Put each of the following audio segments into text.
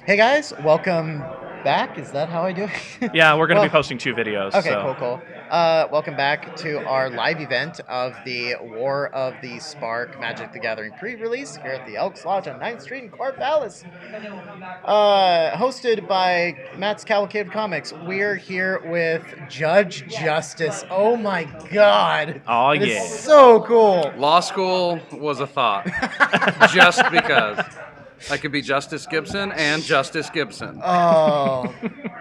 Hey guys, welcome back. Is that how I do it? Yeah, we're going to Well, be posting 2 videos. Okay, so. cool. Welcome back to our live event of the War of the Spark Magic the Gathering pre-release here at the Elks Lodge on 9th Street in Corvallis. Hosted by Matt's Cavalcade of Comics. We're here with Judge Justice. Oh my god. Oh, It is yeah. so cool. Law school was a thought. Just because. I could be Justice Gibson and Justice Gibson. Oh,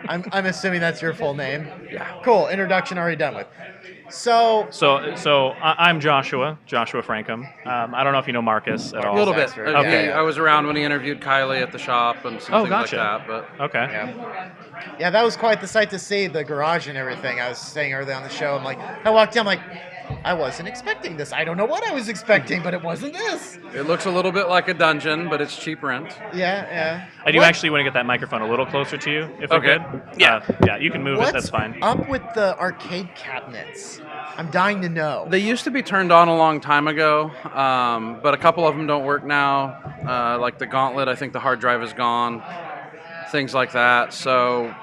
I'm assuming that's your full name. Yeah. Cool. Introduction already done with. So I'm Joshua Francom. I don't know if you know Marcus at A all. little bit. Axford. Okay. I was around when he interviewed Kylie at the shop and some things gotcha. like that. But Okay. yeah, that was quite the sight to see, the garage and everything. I was saying earlier on the show, I'm like, I walked in, I'm like, I wasn't expecting this. I don't know what I was expecting, but it wasn't this. it looks a little bit like a dungeon, but it's cheap rent. Yeah. I do What- actually want to get that microphone a little closer to you, if Okay. I could. Yeah. Yeah, you can move What's it. That's fine. up with the arcade cabinets? I'm dying to know. They used to be turned on a long time ago, but a couple of them don't work now. Like the Gauntlet, I think the hard drive is gone. Things like that. So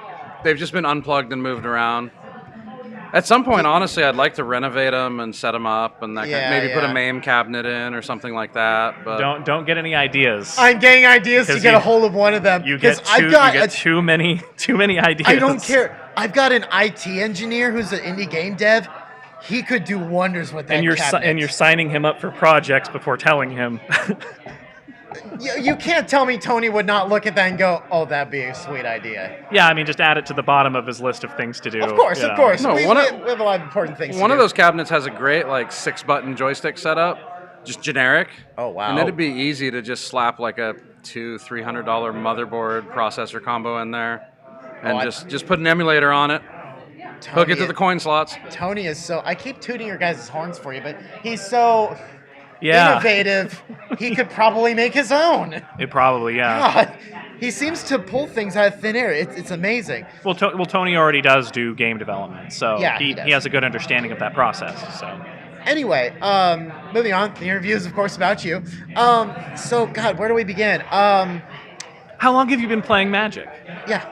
they've just been unplugged and moved around. At some point, honestly, I'd like to renovate them and set them up, and maybe put a MAME cabinet in or something like that. But Don't get any ideas. I'm getting ideas to 'Cause get you- a hold of one of them. You 'cause get too many ideas. I don't care. I've got an IT engineer who's an indie game dev. He could do wonders with that And you're cabinet. and you're signing him up for projects before telling him. You can't tell me Tony would not look at that and go, "Oh, that'd be a sweet idea." Yeah, I mean, just add it to the bottom of his list of things to do. Of course, you of know. course. No, we have a lot of important things. one to of do. those cabinets has a great 6-button joystick setup, just generic. Oh wow! And it'd be easy to just slap like a $200-300 motherboard processor combo in there, and just put an emulator on it. Hook it to the coin slots. Tony is so. I keep tooting your guys' horns for you, but he's so Yeah. innovative. He could probably make his own. It probably, yeah. God, he seems to pull things out of thin air. It's amazing. Well, Tony already does do game development, so Yeah, he he does. has a good understanding of that process. So Anyway, moving on. The interview is, of course, about you. So, God, where do we begin? how long have you been playing Magic? Yeah.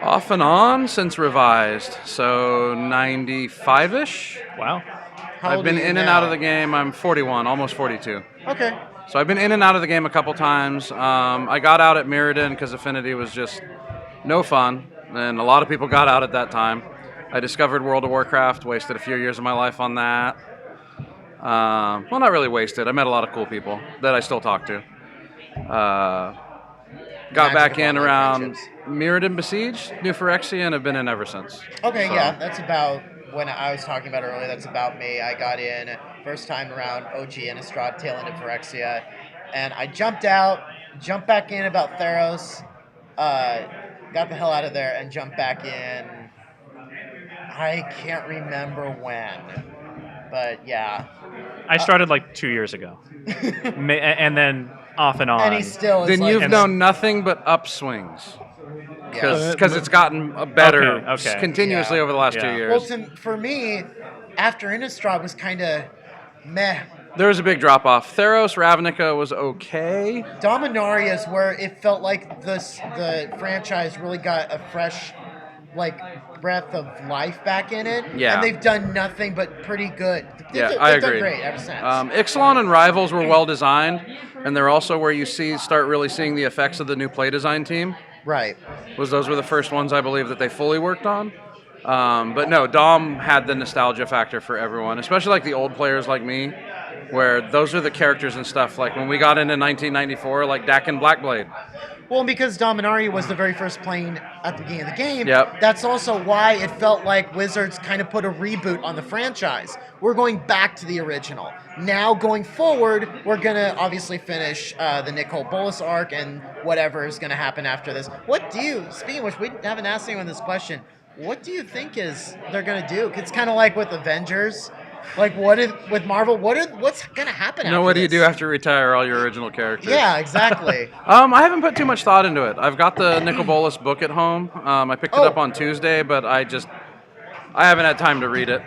Off and on since revised, so 95-ish. Wow. How I've old been are you in and now? out of the game. I'm 41, almost 42. Okay. So I've been in and out of the game a couple times. I got out at Mirrodin because Affinity was just no fun, and a lot of people got out at that time. I discovered World of Warcraft, wasted a few years of my life on that. Well, not really wasted. I met a lot of cool people that I still talk to. Got Magic back of in online around friendships. Mirrodin Besieged, New Phyrexia, and have been in ever since. Okay, So- yeah, that's about when I was talking about earlier. That's about me. I got in first time around OG Innistrad, tail end of Phyrexia, and I jumped out, jumped back in about Theros, got the hell out of there, and jumped back in. I can't remember when, but yeah. I started like 2 years ago, and then off and on. And he still is Then like, you've known nothing but upswings. yeah. Because it's gotten better Okay. continuously Yeah. over the last 2 Yeah. years. Well, for me, after Innistrad was kind of meh. There was a big drop off. Theros Ravnica was okay. Dominaria is where it felt like the franchise really got a fresh breath of life back in it. Yeah. And they've done nothing but pretty good. Yeah, They've I done agree. great ever since. Ixalan and Rivals were well designed, and they're also where you start really seeing the effects of the new play design team. Right. Those were the first ones I believe that they fully worked on. But no, Dom had the nostalgia factor for everyone, especially like the old players like me, where those are the characters and stuff. Like when we got into 1994, like Dak and Blackblade. Well, because Dominaria was the very first plane at the beginning of the game, Yep. that's also why it felt like Wizards kind of put a reboot on the franchise. We're going back to the original. Now, going forward, we're going to obviously finish the Nicole Bolas arc and whatever is going to happen after this. Speaking of which, we haven't asked anyone this question. What do you think they're going to do? It's kind of like with Avengers. With Marvel, what's going to happen after What do you this? do after you retire all your original characters? Yeah, exactly. I haven't put too much thought into it. I've got the Nicol Bolas book at home. I picked it up on Tuesday, but I haven't had time to read it.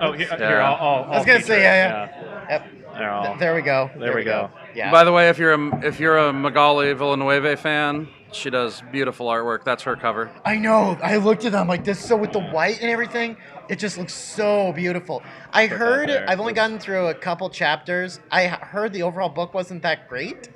Oh, here, Yeah. I'll I was going to feature say, it, yeah. Yep. Oh, There we go. There we go. Yeah. By the way, if you're a Magali Villanueva fan, she does beautiful artwork. That's her cover. I know. I looked at them like this. So with the white and everything, it just looks so beautiful. I heard. there. I've only gotten through a couple chapters. I heard the overall book wasn't that great.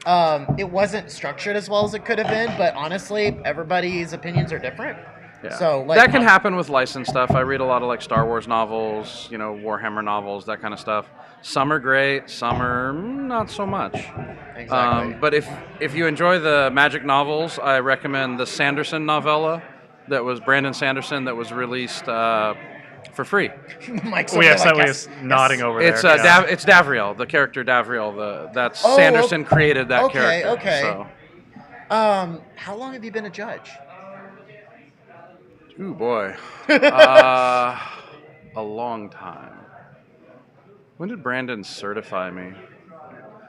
It wasn't structured as well as it could have been, but honestly, everybody's opinions are different. Yeah. So like, that can happen with licensed stuff. I read a lot of like Star Wars novels, Warhammer novels, that kind of stuff. Some are great, some are not so much. Exactly. But if you enjoy the magic novels, I recommend the Sanderson novella that was Brandon Sanderson that was released for free. Mike's Oh, yes, over that like, was nodding over It's there. Yeah. it's Davriel, the character Davriel. That's Oh, Sanderson created that okay, character. okay. So. How long have you been a judge? Ooh boy, a long time. When did Brandon certify me?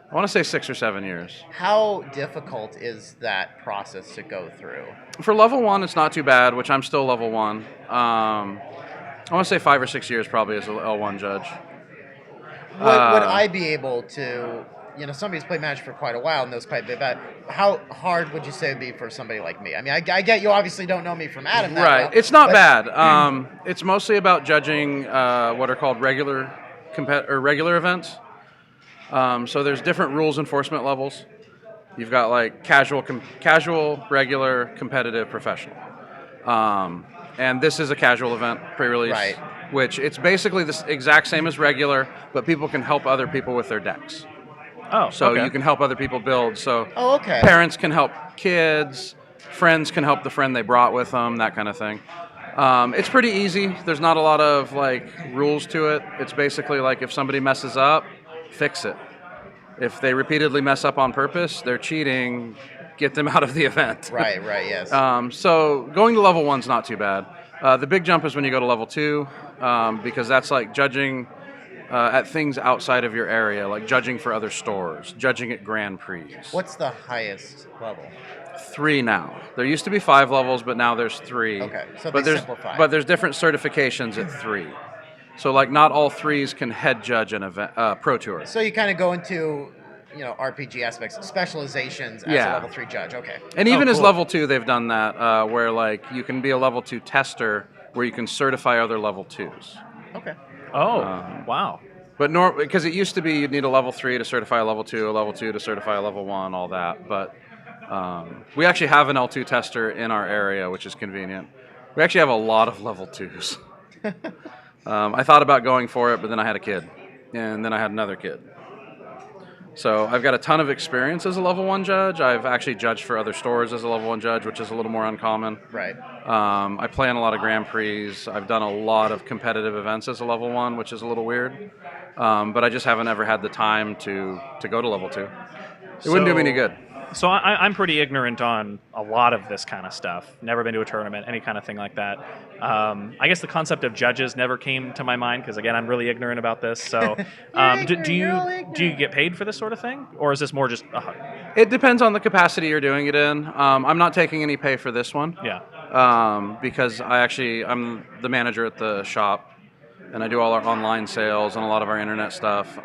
I want to say 6 or 7 years. How difficult is that process to go through? For level 1, it's not too bad, which I'm still level 1. I want to say 5 or 6 years probably as a L1 judge. Would I be able to, somebody's played Magic for quite a while and knows quite a bit about it. How hard would you say it would be for somebody like me? I mean, I get you obviously don't know me from Adam. That Right. well, It's not but- bad. It's mostly about judging what are called regular events. So there's different rules enforcement levels. You've got like casual, regular, competitive, professional. And this is a casual event, pre-release, Right. which it's basically the exact same as regular, but people can help other people with their decks. Oh, So okay. you can help other people build. So Oh, okay. parents can help kids, friends can help the friend they brought with them, that kind of thing. It's pretty easy. There's not a lot of like rules to it. It's basically like if somebody messes up, fix it. If they repeatedly mess up on purpose, they're cheating. Get them out of the event. Right, yes. So going to level 1's not too bad. The big jump is when you go to level 2, because that's like judging at things outside of your area, like judging for other stores, judging at Grand Prix. What's the highest level? 3 now. There used to be 5 levels, but now there's 3. Okay, so but they there's simplified. but there's different certifications at 3. So like not all 3s can head judge an event pro tour. So you kind of go into, RPG aspects, specializations as Yeah. a level 3 judge. Okay. And even as cool. level 2, they've done that where like you can be a level 2 tester where you can certify other level 2s. Okay. Oh, wow. But because it used to be you'd need a level 3 to certify a level 2, a level 2 to certify a level 1, all that. But we actually have an L2 tester in our area, which is convenient. We actually have a lot of level 2s. I thought about going for it, but then I had a kid. And then I had another kid. So I've got a ton of experience as a level 1 judge. I've actually judged for other stores as a level 1 judge, which is a little more uncommon. Right. I play in a lot of Grand Prix. I've done a lot of competitive events as a level 1, which is a little weird. But I just haven't ever had the time to go to level 2. It wouldn't do me any good. So I'm pretty ignorant on a lot of this kind of stuff. Never been to a tournament, any kind of thing like that. I guess the concept of judges never came to my mind because, again, I'm really ignorant about this. So do you get paid for this sort of thing? Or is this more just It depends on the capacity you're doing it in. I'm not taking any pay for this one. Yeah. Because I'm the manager at the shop, and I do all our online sales and a lot of our internet stuff.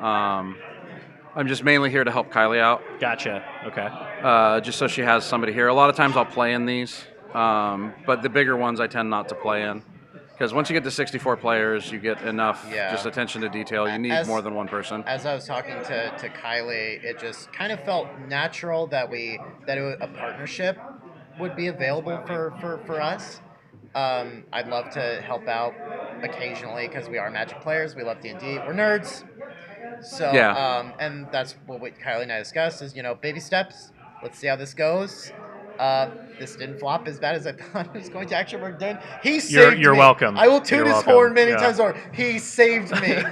I'm just mainly here to help Kylie out. Gotcha. Okay. Just so she has somebody here. A lot of times I'll play in these, but the bigger ones I tend not to play in. Because once you get to 64 players, you get enough just attention to detail. You need more than one person. As I was talking to Kylie, it just kind of felt natural that a partnership would be available for us. I'd love to help out occasionally because we are Magic players. We love D&D. We're nerds. So, and that's what Kylie and I discussed is, baby steps. Let's see how this goes. This didn't flop as bad as I thought it was going to. Actually, we're done. He saved me. You're welcome. I will toot You're his welcome. horn many Yeah. times over. He saved me.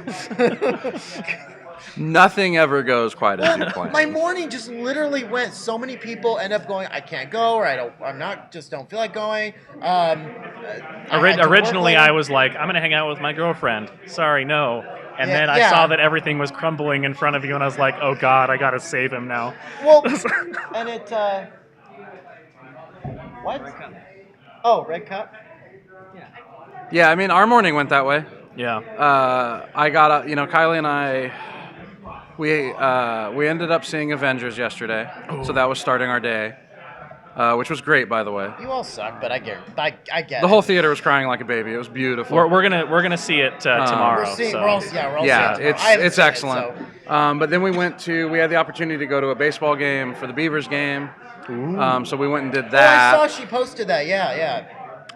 Nothing ever goes quite as you plan. My morning just literally went. So many people end up going, I can't go, or don't feel like going. Originally, I was like, I'm going to hang out with my girlfriend. Sorry, no. And then I saw that everything was crumbling in front of you, and I was like, oh, God, I got to save him now. Well, and it... what? Oh, red cup? Yeah, I mean, our morning went that way. Yeah. I got Kylie and I, We ended up seeing Avengers yesterday, so that was starting our day, which was great, by the way. You all suck, but I get The it. whole theater was crying like a baby. It was beautiful. We're gonna see it tomorrow. We're seeing, so. we're all seeing it It's tomorrow. excellent. But then we had the opportunity to go to a baseball game for the Beavers game. So we went and did that. I saw she posted that. Yeah.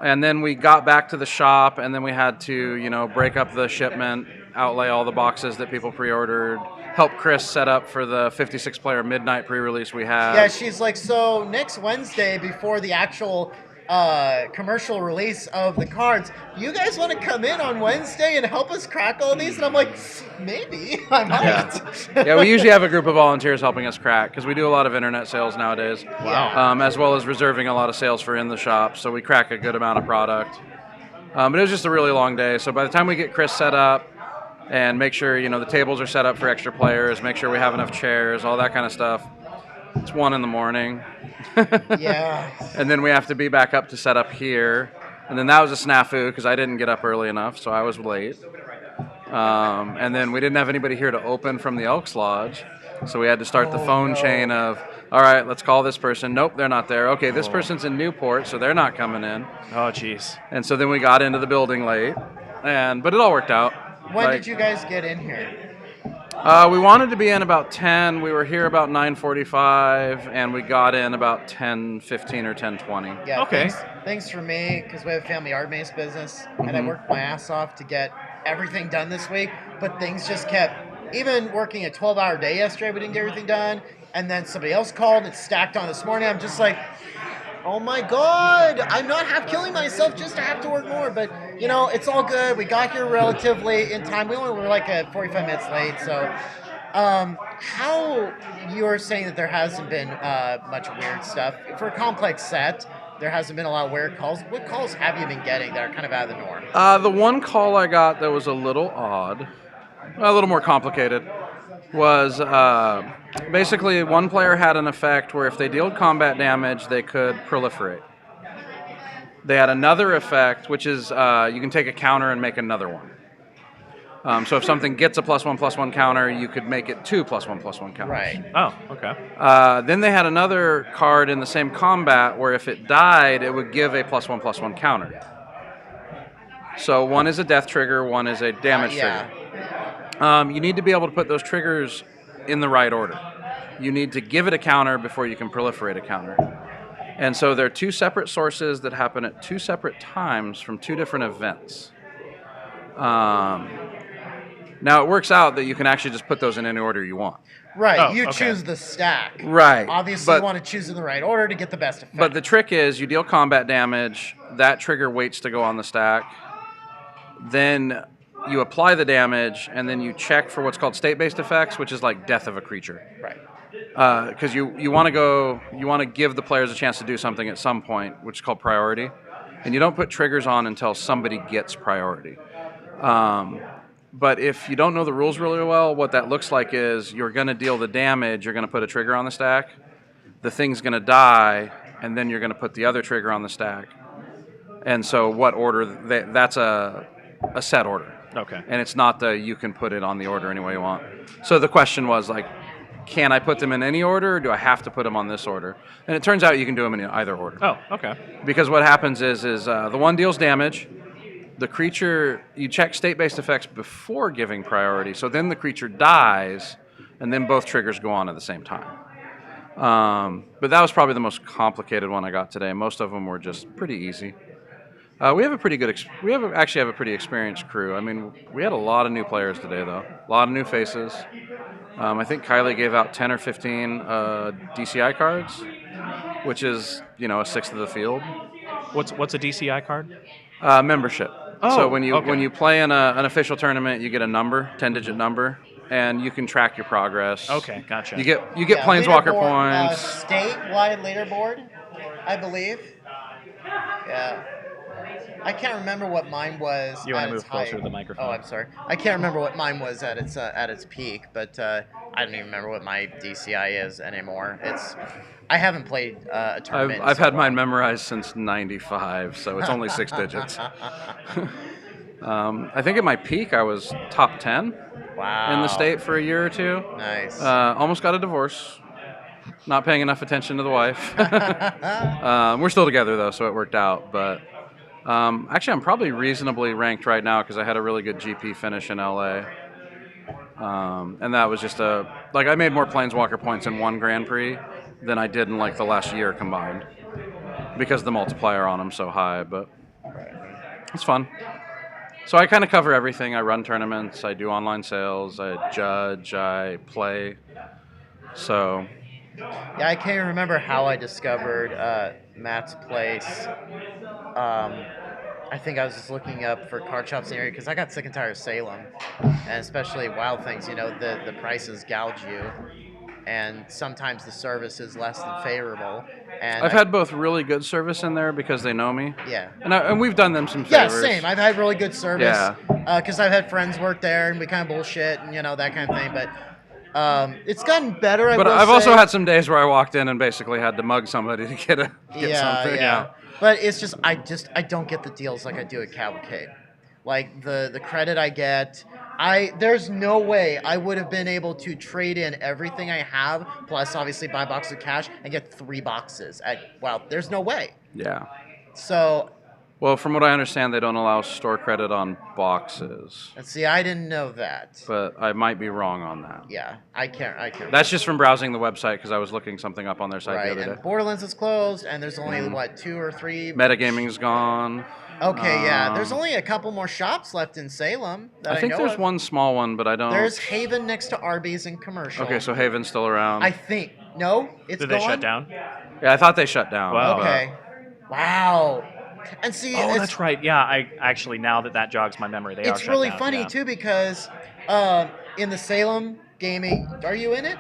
And then we got back to the shop, and then we had to, break up the shipment, outlay all the boxes that people pre-ordered, help Chris set up for the 56-player midnight pre-release we had. Yeah, she's like, so next Wednesday before the actual commercial release of the cards, you guys want to come in on Wednesday and help us crack all these? And I'm like, maybe. I might. Yeah, we usually have a group of volunteers helping us crack because we do a lot of internet sales nowadays. Wow. As well as reserving a lot of sales for in the shop, so we crack a good amount of product. But it was just a really long day, so by the time we get Chris set up and make sure, the tables are set up for extra players, make sure we have enough chairs, all that kind of stuff, it's 1 a.m. Yeah. And then we have to be back up to set up here. And then that was a snafu because I didn't get up early enough, so I was late. And then we didn't have anybody here to open from the Elks Lodge, so we had to start the phone chain of, all right, let's call this person. Nope, they're not there. Okay, this person's in Newport, so they're not coming in. Oh, jeez. And so then we got into the building late, but it all worked out. When did you guys get in here? We wanted to be in about 10. We were here about 9:45, and we got in about 10:15 or 10:20. Yeah. Okay. Thanks for me, because we have a family art maze business, and I worked my ass off to get everything done this week, but things just kept, even working a 12-hour day yesterday, we didn't get everything done, and then somebody else called, it stacked on this morning. I'm just like, oh my God, I'm not half killing myself just to have to work more, but it's all good. We got here relatively in time. We only were like 45 minutes late, so how you're saying that there hasn't been much weird stuff for a complex set? There hasn't been a lot of weird calls. What calls have you been getting that are kind of out of the norm? The one call I got that was a little odd, a little more complicated, was basically one player had an effect where if they dealt combat damage, they could proliferate. They had another effect, which is you can take a counter and make another one. So if something gets a +1/+1 counter, you could make it 2 +1/+1 counters. Right. Oh, okay. Then they had another card in the same combat where if it died, it would give a +1/+1 counter. So one is a death trigger, one is a damage trigger. You need to be able to put those triggers in the right order. You need to give it a counter before you can proliferate a counter. And so there are 2 separate sources that happen at 2 separate times from 2 different events. Now it works out that you can actually just put those in any order you want. Right, Oh, you okay. choose the stack. Right. Obviously, you want to choose in the right order to get the best effect. But the trick is you deal combat damage, that trigger waits to go on the stack, then you apply the damage, and then you check for what's called state-based effects, which is like death of a creature. Right. Because you want to give the players a chance to do something at some point, which is called priority, and you don't put triggers on until somebody gets priority. But if you don't know the rules really well, what that looks like is you're going to deal the damage, you're going to put a trigger on the stack, the thing's going to die, and then you're going to put the other trigger on the stack. And so what order, that's a set order. Okay. And it's not you can put it on the order any way you want. So the question was like, can I put them in any order, or do I have to put them on this order? And it turns out you can do them in either order. Oh, okay. Because what happens is the one deals damage, the creature, you check state-based effects before giving priority, so then the creature dies, and then both triggers go on at the same time. But that was probably the most complicated one I got today. Most of them were just pretty easy. We have a pretty good. We actually have a pretty experienced crew. I mean, we had a lot of new players today, though. A lot of new faces. I think Kylie gave out 10 or 15 DCI cards, which is a sixth of the field. What's a DCI card? Membership. Oh, so when you okay. play in an official tournament, you get a number, 10-digit number, and you can track your progress. Okay, gotcha. You get planeswalker leaderboard, points. Statewide leaderboard, I believe. Yeah. I can't remember what mine was. You want at to its move closer height. to the microphone? Oh, I'm sorry. I can't remember what mine was at its peak, but I don't even remember what my DCI is anymore. I haven't played a tournament. I've had mine memorized since '95, so it's only 6 digits. I think at my peak I was top 10. Wow. in the state for a year or two. Nice. Almost got a divorce. Not paying enough attention to the wife. We're still together though, so it worked out. But actually, I'm probably reasonably ranked right now because I had a really good GP finish in LA. And that was just I made more Planeswalker points in one Grand Prix than I did in like the last year combined because the multiplier on them so high. But it's fun. So I kind of cover everything. I run tournaments. I do online sales. I judge. I play. So. Yeah, I can't remember how I discovered Matt's place. I think I was just looking up for card shops in the area because I got sick and tired of Salem, and especially Wild Things. You know, the prices gouge you, and sometimes the service is less than favorable. And I've had both really good service in there because they know me. Yeah. And we've done them some Yeah, favors. same. I've had really good service. Yeah. Because I've had friends work there and we kind of bullshit and that kind of thing. But it's gotten better. But I've also had some days where I walked in and basically had to mug somebody to get something. Yeah. But it's just I don't get the deals like I do at Cavalcade. Like the credit I get, there's no way I would have been able to trade in everything I have, plus obviously buy a box of cash and get 3 boxes there's no way. Yeah. So. Well, from what I understand, they don't allow store credit on boxes. And see, I didn't know that. But I might be wrong on that. Yeah, I can't. That's just from browsing the website because I was looking something up on their site the other day. And Borderlands is closed, and there's only, 2 or 3? Metagaming's gone. Okay, yeah. There's only a couple more shops left in Salem that I think know there's of. one small one, but I don't... There's Haven next to Arby's and Commercial. Okay, so Haven's still around. I think. No? It's Did gone? they shut down? Yeah, I thought they shut down. Wow. Okay. Wow. And see, that's right. Yeah, I actually, now that jogs my memory, they are shut down. It's really funny, too, because in the Salem gaming... Are you in it?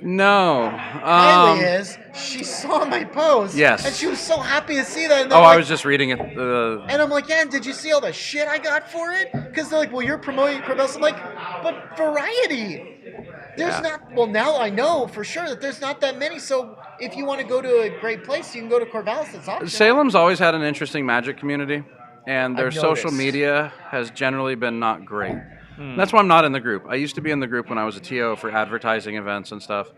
No. Kylie is. She saw my post. Yes. And she was so happy to see that. And I was just reading it. And I'm like, yeah, did you see all the shit I got for it? Because they're like, well, you're promoting Corvallis. I'm like, but variety. There's not, well, now I know for sure that there's not that many. So if you want to go to a great place, you can go to Corvallis. It's optional. Salem's always had an interesting Magic community, and their social media has generally been not great. That's why I'm not in the group. I used to be in the group when I was a TO for advertising events and stuff.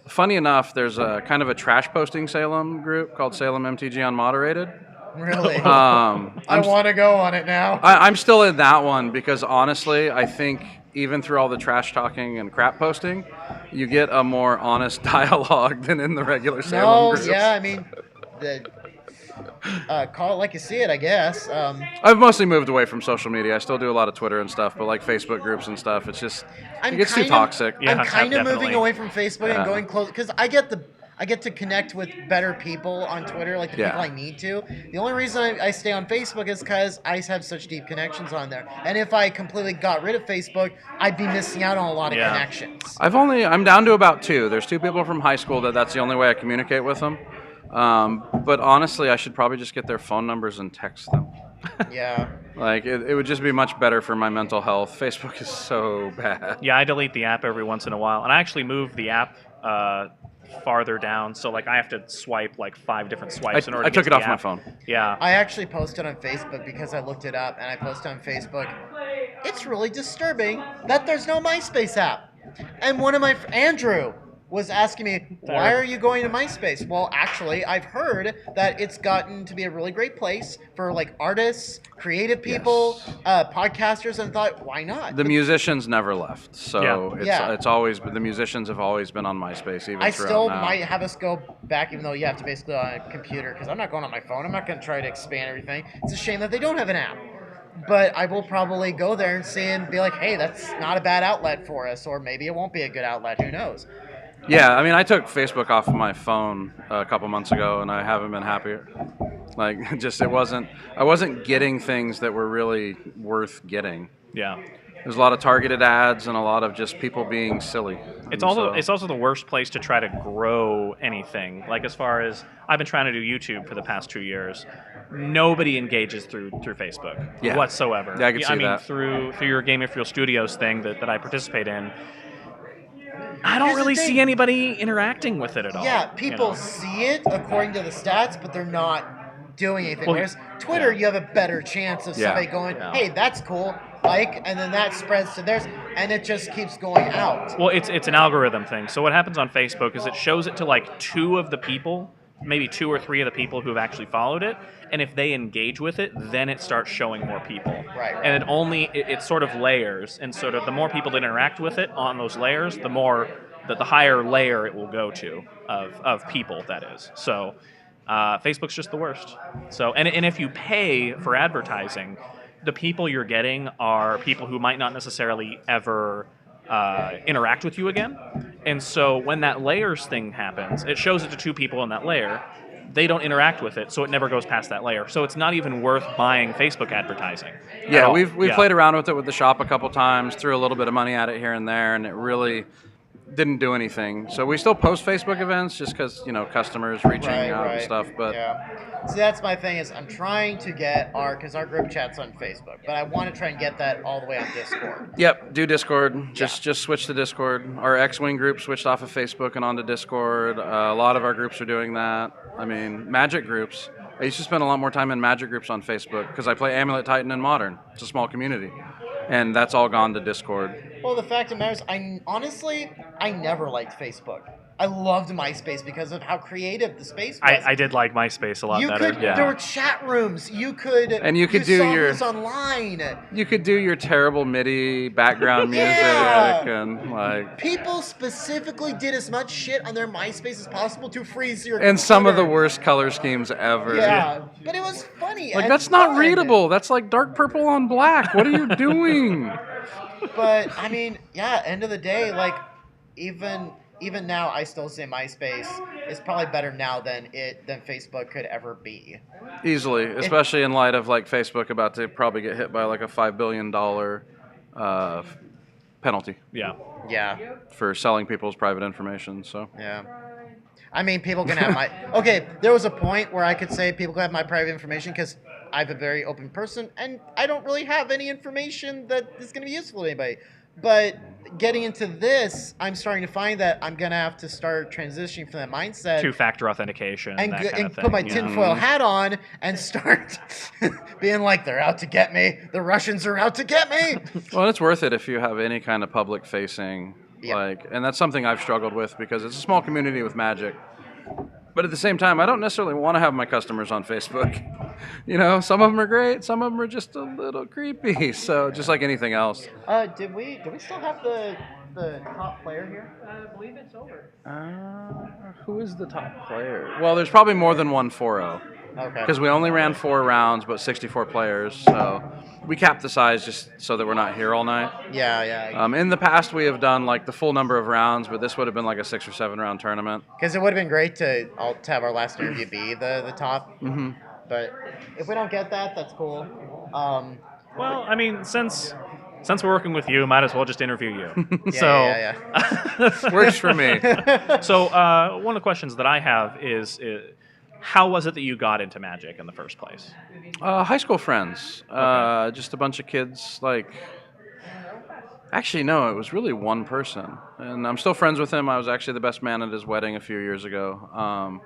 Funny enough, there's a kind of a trash posting Salem group called Salem MTG Unmoderated. Really? I want to go on it now. I'm still in that one because honestly, I think even through all the trash talking and crap posting, you get a more honest dialogue than in the regular Salem groups. Yeah, I mean, call it like you see it, I guess. I've mostly moved away from social media. I still do a lot of Twitter and stuff, but like Facebook groups and stuff, it gets too toxic. Yeah, I'm kind of definitely moving away from Facebook and going close because I get to connect with better people on Twitter, like the people I need to. The only reason I stay on Facebook is because I have such deep connections on there. And if I completely got rid of Facebook, I'd be missing out on a lot of connections. I'm down to about 2. There's 2 people from high school that's the only way I communicate with them. But honestly, I should probably just get their phone numbers and text them. Yeah. Like, it would just be much better for my mental health. Facebook is so bad. Yeah, I delete the app every once in a while. And I actually moved the app farther down. So, like, I have to swipe, 5 different swipes in order to get I took it off the my app. phone. Yeah. I actually posted on Facebook because I looked it up, and I posted on Facebook, it's really disturbing that there's no MySpace app. And one of my... Andrew was asking me, why are you going to MySpace? Well, actually, I've heard that it's gotten to be a really great place for artists, creative people, podcasters, and thought, why not? The musicians never left, so it's always the musicians have always been on MySpace. Even I still now. might have us go back, even though you have to basically on a computer, because I'm not going on my phone. I'm not going to try to expand everything. It's a shame that they don't have an app. But I will probably go there and see and be like, hey, that's not a bad outlet for us, or maybe it won't be a good outlet. Who knows? Yeah, I mean, I took Facebook off of my phone a couple months ago, and I haven't been happier. I wasn't getting things that were really worth getting. Yeah. There's a lot of targeted ads and a lot of just people being silly. It's also the worst place to try to grow anything. Like, as far as I've been trying to do YouTube for the past 2 years, nobody engages through Facebook whatsoever. Yeah, I can see that. Through your Gamerfuel Studios thing that I participate in, I don't really see anybody interacting with it at all. Yeah, people see it according to the stats, but they're not doing anything. Well, Whereas Twitter, you have a better chance of somebody going, hey, that's cool. like, and then that spreads to theirs, and it just keeps going out. Well, it's an algorithm thing. So what happens on Facebook is it shows it to like 2 of the people, maybe 2 or 3 of the people who have actually followed it, and if they engage with it, then it starts showing more people. Right. And it sort of layers, and sort of the more people that interact with it on those layers, the more the higher layer it will go to of people, that is. So Facebook's just the worst. So and if you pay for advertising, the people you're getting are people who might not necessarily ever interact with you again. And so when that layers thing happens, it shows it to 2 people in that layer. They don't interact with it, so it never goes past that layer. So it's not even worth buying Facebook advertising. Yeah, we've played around with it with the shop a couple times, threw a little bit of money at it here and there, and it really didn't do anything. So we still post Facebook events just because, customers reaching out and stuff. But yeah. See, that's my thing is I'm trying to get because our group chat's on Facebook, but I want to try and get that all the way on Discord. Yep, do Discord. Just switch to Discord. Our X-Wing group switched off of Facebook and onto Discord. A lot of our groups are doing that. I mean, Magic groups. I used to spend a lot more time in Magic groups on Facebook because I play Amulet Titan and Modern. It's a small community. And that's all gone to Discord. Well, the fact of the matter is, I never liked Facebook. I loved MySpace because of how creative the space was. I did like MySpace a lot better. There were chat rooms. You could do your online. You could do your terrible MIDI background music and like. People specifically did as much shit on their MySpace as possible to freeze your. And some of the worst color schemes ever. Yeah, but it was funny. Like that's not readable. That's like dark purple on black. What are you doing? But I mean, end of the day, like even now, I still say MySpace is probably better now than Facebook could ever be. Easily, especially in light of like Facebook about to probably get hit by like a $5 billion penalty. Yeah. Yeah. For selling people's private information. So. Yeah. I mean, people can have my. Okay, there was a point where I could say people can have my private information because I'm a very open person and I don't really have any information that is going to be useful to anybody. But getting into this, I'm starting to find that I'm going to have to start transitioning from that mindset. 2-factor authentication and put my tinfoil hat on and start being like, they're out to get me. The Russians are out to get me. Well, it's worth it if you have any kind of public facing. And that's something I've struggled with because it's a small community with Magic. But at the same time, I don't necessarily want to have my customers on Facebook. Some of them are great, some of them are just a little creepy. So just like anything else. Do we still have the top player here? I believe it's over. Who is the top player? Well, there's probably more than one 4-0. Okay. Because we only ran 4 rounds, but 64 players. So we capped the size just so that we're not here all night. Yeah. In the past, we have done like the full number of rounds, but this would have been like a 6 or 7 round tournament. Because it would have been great to have our last interview be the top. Mm-hmm. But if we don't get that, that's cool. Well, I mean, since we're working with you, might as well just interview you. Yeah. Works for me. So one of the questions that I have is how was it that you got into Magic in the first place? High school friends. Okay. Just a bunch of kids. Actually, no, it was really one person. And I'm still friends with him. I was actually the best man at his wedding a few years ago.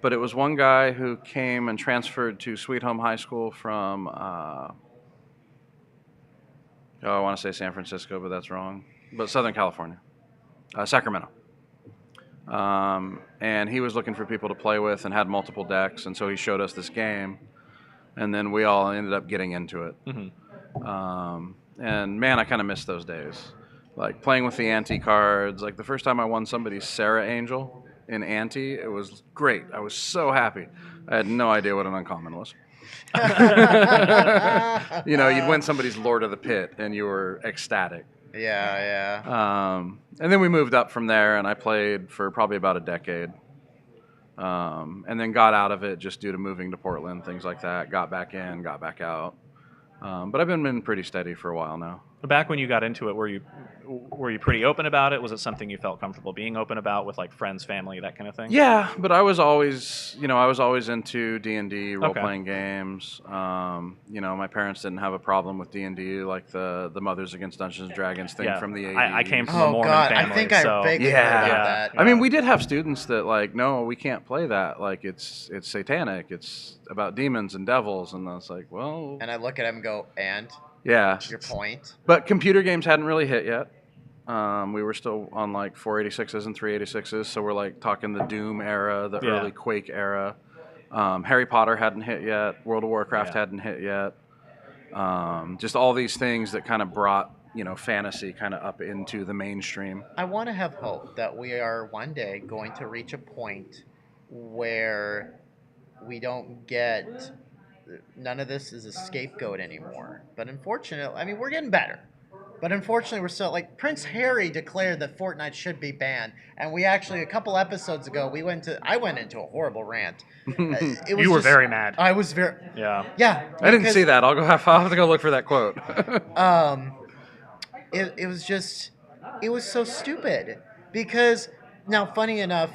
But it was one guy who came and transferred to Sweet Home High School from, I want to say San Francisco, but that's wrong. But Southern California, Sacramento. And he was looking for people to play with and had multiple decks, and so he showed us this game, and then we all ended up getting into it. Mm-hmm. And man, I kind of miss those days. Like playing with the ante cards. Like the first time I won somebody's Sarah Angel in ante, it was great. I was so happy. I had no idea what an uncommon was. You'd win somebody's Lord of the Pit, and you were ecstatic. Yeah. And then we moved up from there, and I played for probably about a decade. And then got out of it just due to moving to Portland, things like that. Got back in, got back out. But I've been pretty steady for a while now. Back when you got into it, were you pretty open about it? Was it something you felt comfortable being open about with like friends, family, that kind of thing? Yeah, but I was always into D&D, role-playing games. My parents didn't have a problem with D&D, like the Mothers Against Dungeons and Dragons thing from the 80s. I came from a Mormon family. I think I vaguely heard about that. I mean, we did have students that like, no, we can't play that. Like, it's satanic. It's about demons and devils. And I was like, well... And I look at him and go, and? Yeah. Your point. But computer games hadn't really hit yet. We were still on like 486s and 386s, so we're like talking the Doom era, the early Quake era. Harry Potter hadn't hit yet. World of Warcraft hadn't hit yet. Just all these things that kind of brought, fantasy kind of up into the mainstream. I want to have hope that we are one day going to reach a point where we don't get none of this is a scapegoat anymore. But unfortunately, I mean, we're getting better. But unfortunately, we're still like Prince Harry declared that Fortnite should be banned, and we actually a couple episodes ago I went into a horrible rant. You were very mad. I was very yeah. I didn't see that. I'll have to go look for that quote. It was so stupid because now, funny enough,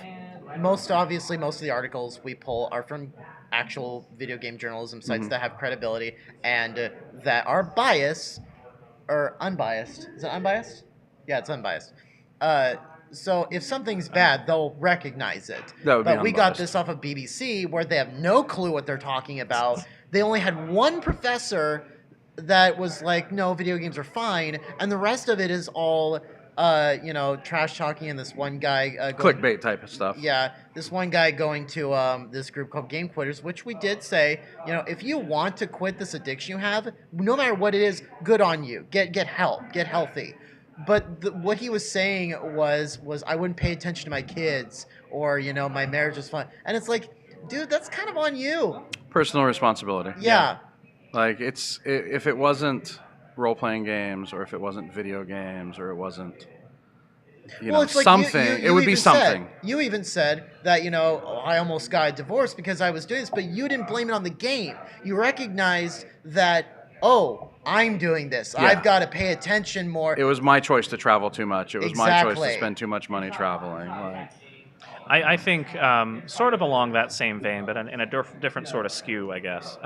most of the articles we pull are from actual video game journalism sites that have credibility and that are biased. Or unbiased. Is it unbiased? Yeah, it's unbiased. So if something's bad, they'll recognize it. But we got this off of BBC where they have no clue what they're talking about. They only had one professor that was like, no, video games are fine. And the rest of it is all, trash talking and this one guy... clickbait type of stuff. Yeah, this one guy going to this group called Game Quitters, which we did say, if you want to quit this addiction you have, no matter what it is, good on you. Get help. Get healthy. But what he was saying was I wouldn't pay attention to my kids or, my marriage is fine. And it's like, dude, that's kind of on you. Personal responsibility. Yeah. Like, if it wasn't role-playing games or if it wasn't video games or it wasn't something, it would be something. You even said that, I almost got a divorce because I was doing this, but you didn't blame it on the game. You recognized that, I'm doing this. Yeah. I've got to pay attention more. It was my choice to travel too much. It was my choice to spend too much money traveling. I think sort of along that same vein, but in a different sort of skew, I guess.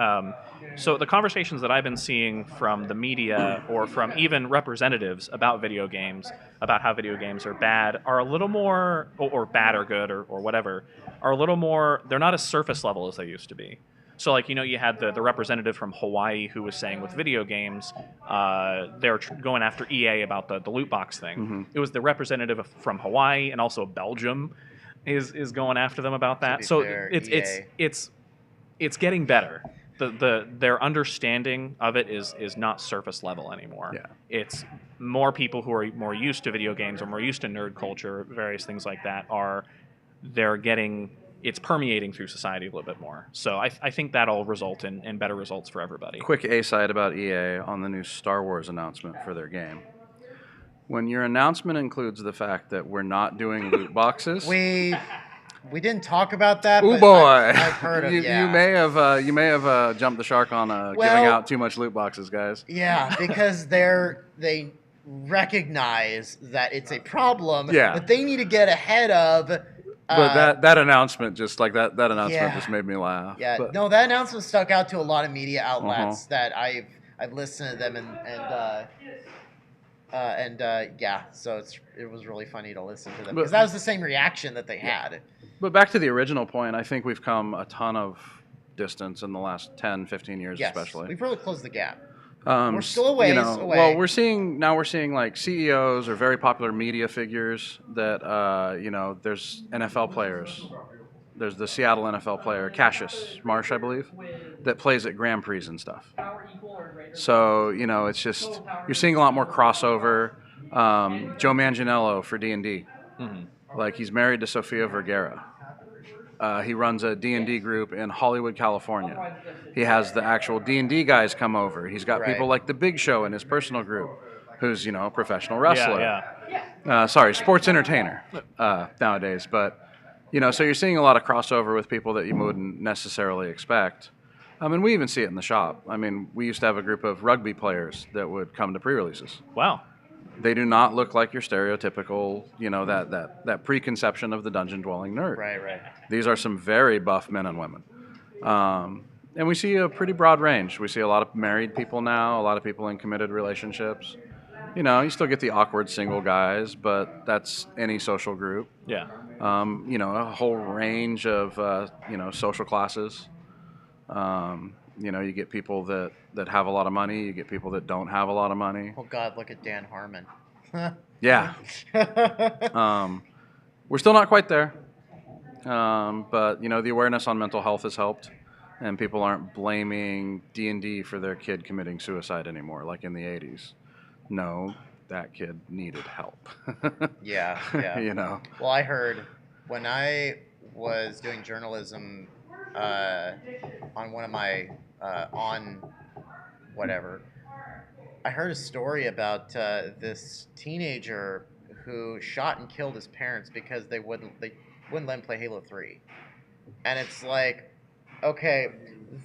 So the conversations that I've been seeing from the media or from even representatives about video games, about how video games are bad, are a little more, or bad or good or whatever, are a little more, they're not as surface level as they used to be. So, like, you had the representative from Hawaii who was saying with video games, they're going after EA about the loot box thing. Mm-hmm. It was the representative from Hawaii and also Belgium is going after them about that. So fair, it's getting better. Their understanding of it is not surface level anymore. Yeah. It's more people who are more used to video games or more used to nerd culture, various things like that, it's permeating through society a little bit more. So I think that'll result in better results for everybody. Quick A-side about EA on the new Star Wars announcement for their game. When your announcement includes the fact that we're not doing loot boxes, we didn't talk about that. Oh boy, I've heard of you may have jumped the shark on giving out too much loot boxes, guys. Yeah, because they recognize that it's a problem. Yeah. That they need to get ahead of. But that announcement just made me laugh. Yeah, no, that announcement stuck out to a lot of media outlets that I've listened to them so it was really funny to listen to them because that was the same reaction that they had. But back to the original point, I think we've come a ton of distance in the last 10, 15 years, especially. We've really closed the gap. We're still a ways away. Well, we're seeing like CEOs or very popular media figures that there's NFL players. There's the Seattle NFL player Cassius Marsh, I believe, that plays at Grand Prix and stuff. So it's just you're seeing a lot more crossover. Joe Manganiello for D&D, like he's married to Sofia Vergara. He runs a D&D group in Hollywood, California. He has the actual D&D guys come over. He's got people like The Big Show in his personal group, who's, a professional wrestler. Sports entertainer nowadays. But, so you're seeing a lot of crossover with people that you wouldn't necessarily expect. And we even see it in the shop. I mean, we used to have a group of rugby players that would come to pre-releases. Wow. They do not look like your stereotypical, that preconception of the dungeon-dwelling nerd. Right. These are some very buff men and women. And we see a pretty broad range. We see a lot of married people now, a lot of people in committed relationships. You still get the awkward single guys, but that's any social group. Yeah. A whole range of, social classes. You get people that have a lot of money. You get people that don't have a lot of money. Oh God, look at Dan Harmon. Yeah. We're still not quite there. But the awareness on mental health has helped, and people aren't blaming D&D for their kid committing suicide anymore, like in the 80s. No, that kid needed help. Yeah. Well, I heard when I was doing journalism on one of my on whatever, I heard a story about this teenager who shot and killed his parents because they wouldn't let him play Halo 3. And it's like, okay,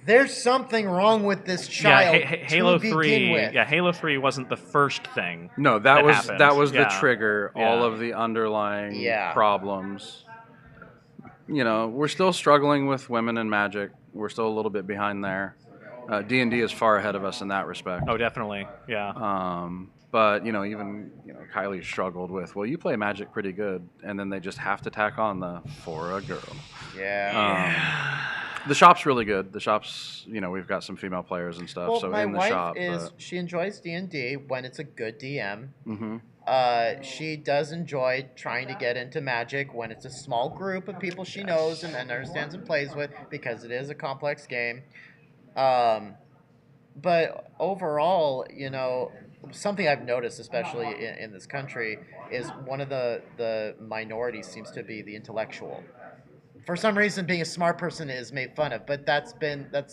there's something wrong with this child Halo to 3. begin with. Yeah, Halo 3 wasn't the first thing. No, that was happened. the trigger. Yeah. All of the underlying Yeah. problems. We're still struggling with women and magic. We're still a little bit behind there. D&D is far ahead of us in that respect. Oh, definitely. Yeah. But even Kylie struggled with, well, you play magic pretty good, and then they just have to tack on the for a girl. Yeah. The shop's really good. The shop's we've got some female players and stuff. Well, so my in the wife shop, she enjoys D&D when it's a good DM. Mm-hmm. She does enjoy trying to get into Magic when it's a small group of people she knows and understands and plays with, because it is a complex game. But overall, something I've noticed, especially in this country, is one of the minorities seems to be the intellectual. For some reason, being a smart person is made fun of, but that's been the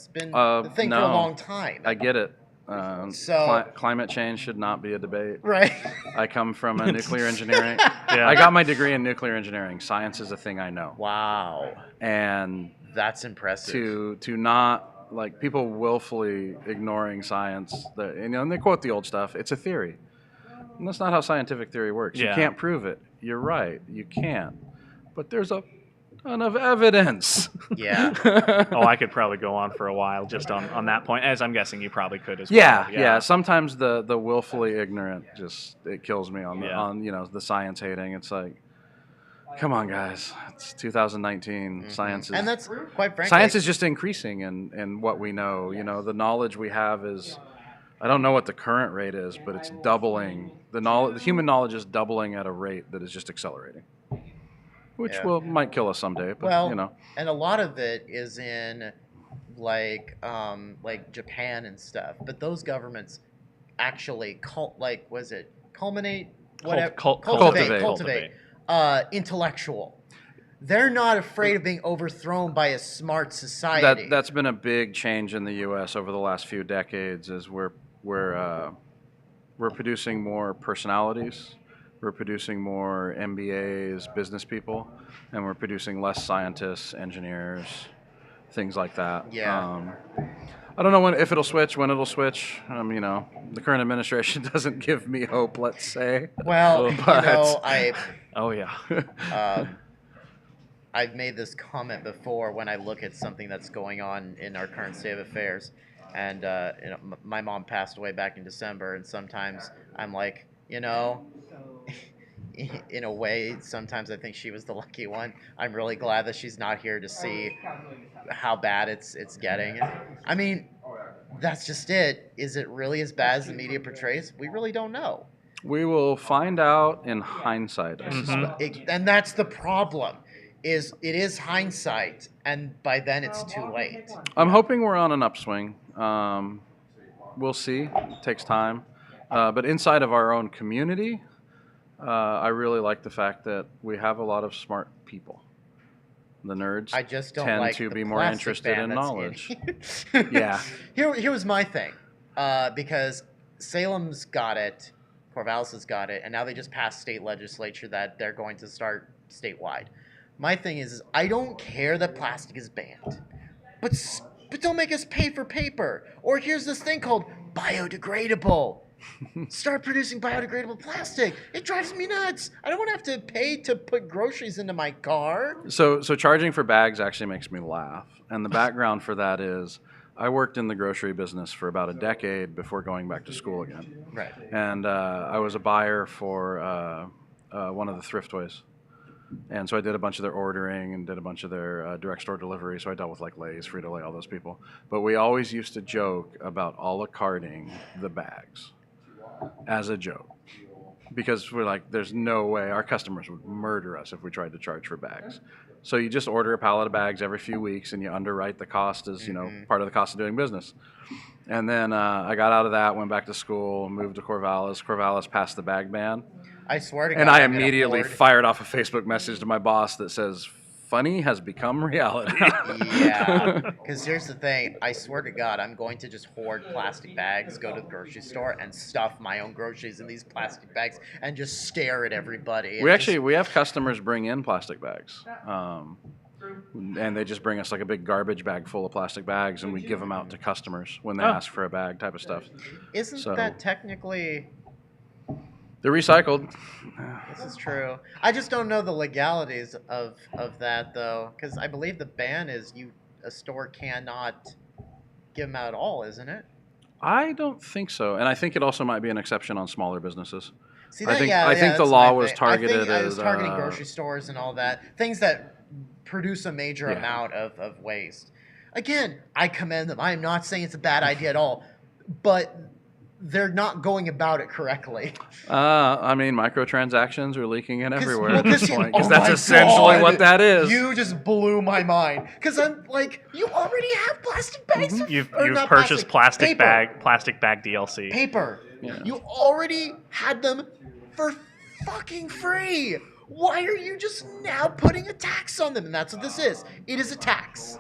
thing for a long time. I get it. Climate change should not be a debate. Right. I come from a nuclear engineering. Yeah. I got my degree in nuclear engineering. Science is a thing I know. Wow. And That's impressive. to not people willfully ignoring science, and they quote the old stuff. It's a theory. And that's not how scientific theory works. Yeah. You can't prove it. You're right. You can't. But there's a ton of evidence. Yeah. I could probably go on for a while just on that point, as I'm guessing you probably could as well. Yeah. Sometimes the willfully ignorant it kills me on the science hating. It's like, come on, guys. It's 2019. Mm-hmm. Science is, and that's quite frankly, science is just increasing in what we know. The knowledge we have is, I don't know what the current rate is, but it's doubling. The human knowledge is doubling at a rate that is just accelerating, which might kill us someday. But and a lot of it is in like Japan and stuff. But those governments actually cultivate intellectual. They're not afraid of being overthrown by a smart society. That's been a big change in the U.S. over the last few decades. Is we're producing more personalities, we're producing more MBAs, business people, and we're producing less scientists, engineers, things like that. Yeah. I don't know if it'll switch, when it'll switch. The current administration doesn't give me hope, let's say. Well, Oh, yeah. I've made this comment before when I look at something that's going on in our current state of affairs. And my mom passed away back in December, and sometimes I'm like, in a way, sometimes I think she was the lucky one. I'm really glad that she's not here to see how bad it's getting. I mean, that's just it. Is it really as bad as the media portrays? We really don't know. We will find out in hindsight, I suspect. And that's the problem. It is hindsight, and by then it's too late. I'm hoping we're on an upswing. We'll see. It takes time. But inside of our own community, I really like the fact that we have a lot of smart people. The nerds I just don't tend to be more interested in knowledge. Yeah. Here was my thing. Because Salem's got it, Corvallis has got it, and now they just passed state legislature that they're going to start statewide. My thing is I don't care that plastic is banned, but don't make us pay for paper. Or here's this thing called biodegradable. Start producing biodegradable plastic. It drives me nuts. I don't want to have to pay to put groceries into my car. So charging for bags actually makes me laugh. And the background for that is I worked in the grocery business for about a decade before going back to school again. Right. And I was a buyer for one of the thrift toys. And so I did a bunch of their ordering and did a bunch of their direct store delivery. So I dealt with like Lay's, Frito-Lay, all those people. But we always used to joke about a la carting the bags as a joke. Because we're like, there's no way our customers would murder us if we tried to charge for bags. So you just order a pallet of bags every few weeks and you underwrite the cost as, part of the cost of doing business. And then I got out of that, went back to school, moved to Corvallis. Corvallis passed the bag ban. I swear to God. And I I'm gonna immediately hoard- fired off a Facebook message to my boss that says, funny has become reality. Yeah, because here's the thing. I swear to God, I'm going to just hoard plastic bags, go to the grocery store, and stuff my own groceries in these plastic bags, and just stare at everybody. We have customers bring in plastic bags, and they just bring us like a big garbage bag full of plastic bags, and we give them out to customers when they ask for a bag, type of stuff. Isn't that technically? They're recycled. This is true. I just don't know the legalities of that though, because I believe the ban is a store cannot give them out at all, isn't it? I don't think so, and I think it also might be an exception on smaller businesses. See, I think the law was targeted I think I was as targeting grocery stores and all that, things that produce a major amount of waste. Again, I commend them. I am not saying it's a bad idea at all, but they're not going about it correctly. I mean, microtransactions are leaking in everywhere at this point, because oh that's my essentially God, what that is. You just blew my mind, because I'm like, you already have plastic bags. You've not purchased plastic paper. bag DLC. Paper. Yeah. You already had them for fucking free. Why are you just now putting a tax on them? And that's what this is. It is a tax.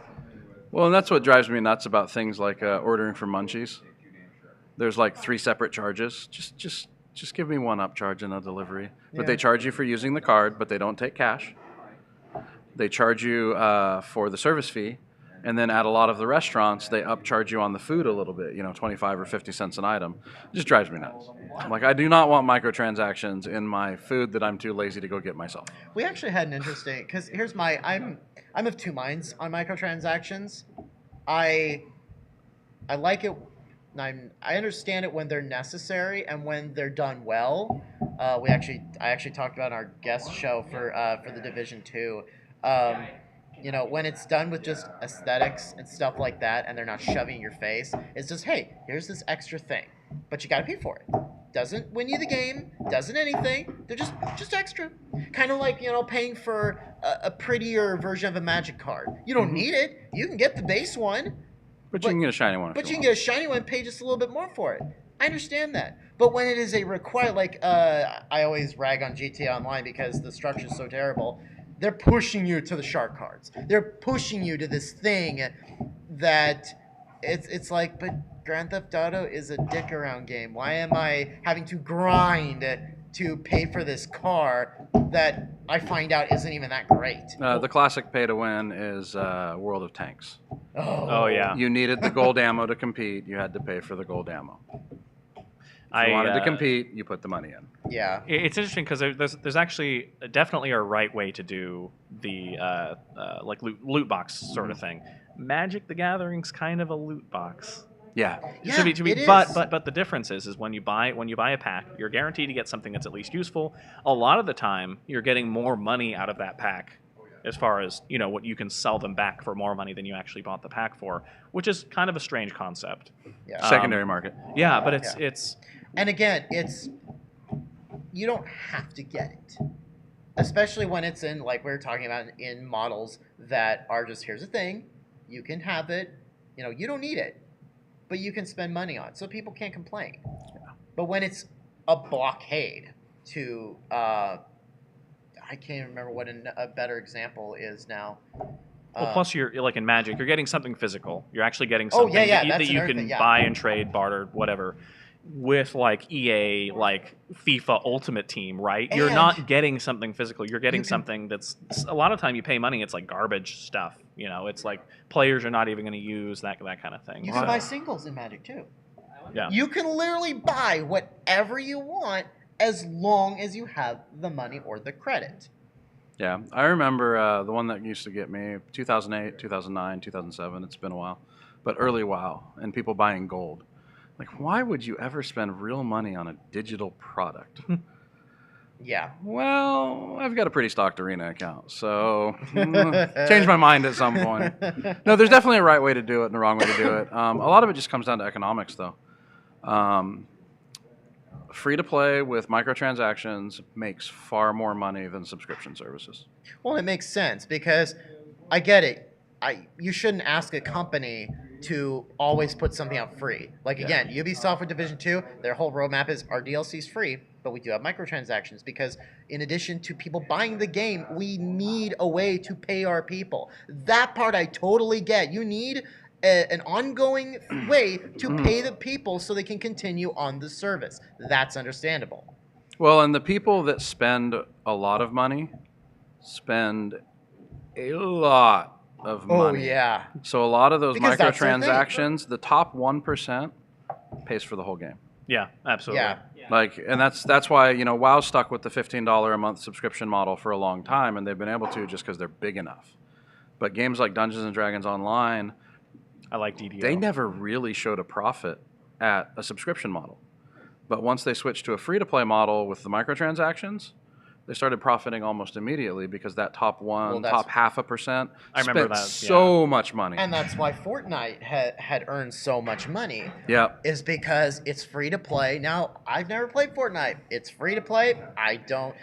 Well, and that's what drives me nuts about things like ordering from Munchies. There's like 3 separate charges. Just give me one upcharge and a delivery. But they charge you for using the card, but they don't take cash. They charge you for the service fee, and then at a lot of the restaurants, they upcharge you on the food a little bit. 25 or 50 cents an item. It just drives me nuts. I'm like, I do not want microtransactions in my food that I'm too lazy to go get myself. We actually had an interesting, because here's I'm of two minds on microtransactions. I like it. I understand it when they're necessary and when they're done well. I actually talked about in our guest show for the Division 2. When it's done with just aesthetics and stuff like that, and they're not shoving in your face, it's just, hey, here's this extra thing, but you got to pay for it. Doesn't win you the game, doesn't anything. They're just extra. Kind of like, paying for a prettier version of a Magic card. You don't need it. You can get the base one. But you can get a shiny one. But you can get a shiny one and pay just a little bit more for it. I understand that. But when it is a required, like, I always rag on GTA Online because the structure is so terrible. They're pushing you to the shark cards. They're pushing you to this thing that it's like, but Grand Theft Auto is a dick around game. Why am I having to grind to pay for this car that I find out isn't even that great? The classic pay to win is World of Tanks. Oh yeah. You needed the gold ammo to compete. You had to pay for the gold ammo. If you wanted to compete, you put the money in. Yeah. It's interesting because there's actually definitely a right way to do the like loot box sort of thing. Magic the Gathering's kind of a loot box. Yeah. But the difference is when you buy a pack, you're guaranteed to get something that's at least useful. A lot of the time, you're getting more money out of that pack, as far as what you can sell them back for more money than you actually bought the pack for, which is kind of a strange concept. Yeah. Secondary market. Yeah, but it's. And again, you don't have to get it, especially when it's in, like we were talking about, in models that are just, here's the thing, you can have it, you don't need it, but you can spend money on it, so people can't complain. Yeah. But when it's a blockade to, I can't remember what a better example is now. Well, plus you're like in Magic, you're getting something physical. You're actually getting something that you can buy and trade, barter, whatever. With like EA, like FIFA Ultimate Team, right? You're not getting something physical. You're getting something that's a lot of time you pay money. It's like garbage stuff. It's like players are not even going to use that kind of thing. You can buy singles in Magic too. Yeah. You can literally buy whatever you want as long as you have the money or the credit. Yeah, I remember the one that used to get me 2008, 2009, 2007. It's been a while, but early WoW and people buying gold. Like, why would you ever spend real money on a digital product? Yeah. Well, I've got a pretty stocked Arena account, so change my mind at some point. No, there's definitely a right way to do it and a wrong way to do it. A lot of it just comes down to economics, though. Free to play with microtransactions makes far more money than subscription services. Well, it makes sense because I get it. You shouldn't ask a company to always put something out free. Like again, Ubisoft with Division 2, their whole roadmap is our DLC's free, but we do have microtransactions because in addition to people buying the game, we need a way to pay our people. That part I totally get. You need an ongoing way to pay the people so they can continue on the service. That's understandable. Well, and the people that spend a lot of money spend a lot of money. Oh, yeah. So a lot of those Because that's their thing. microtransactions, the top 1% pays for the whole game. Yeah, absolutely. Yeah. Like, and that's why, you know, WoW stuck with the $15 a month subscription model for a long time, and they've been able to just because they're big enough. But games like Dungeons and Dragons Online, I like DDO. they never really showed a profit at a subscription model. But once they switched to a free-to-play model with the microtransactions, they started profiting almost immediately because that top 0.5% I remember spent that, so much money. And that's why Fortnite had earned so much money. Yep. Is because it's free to play. Now, I've never played Fortnite. It's free to play. I don't.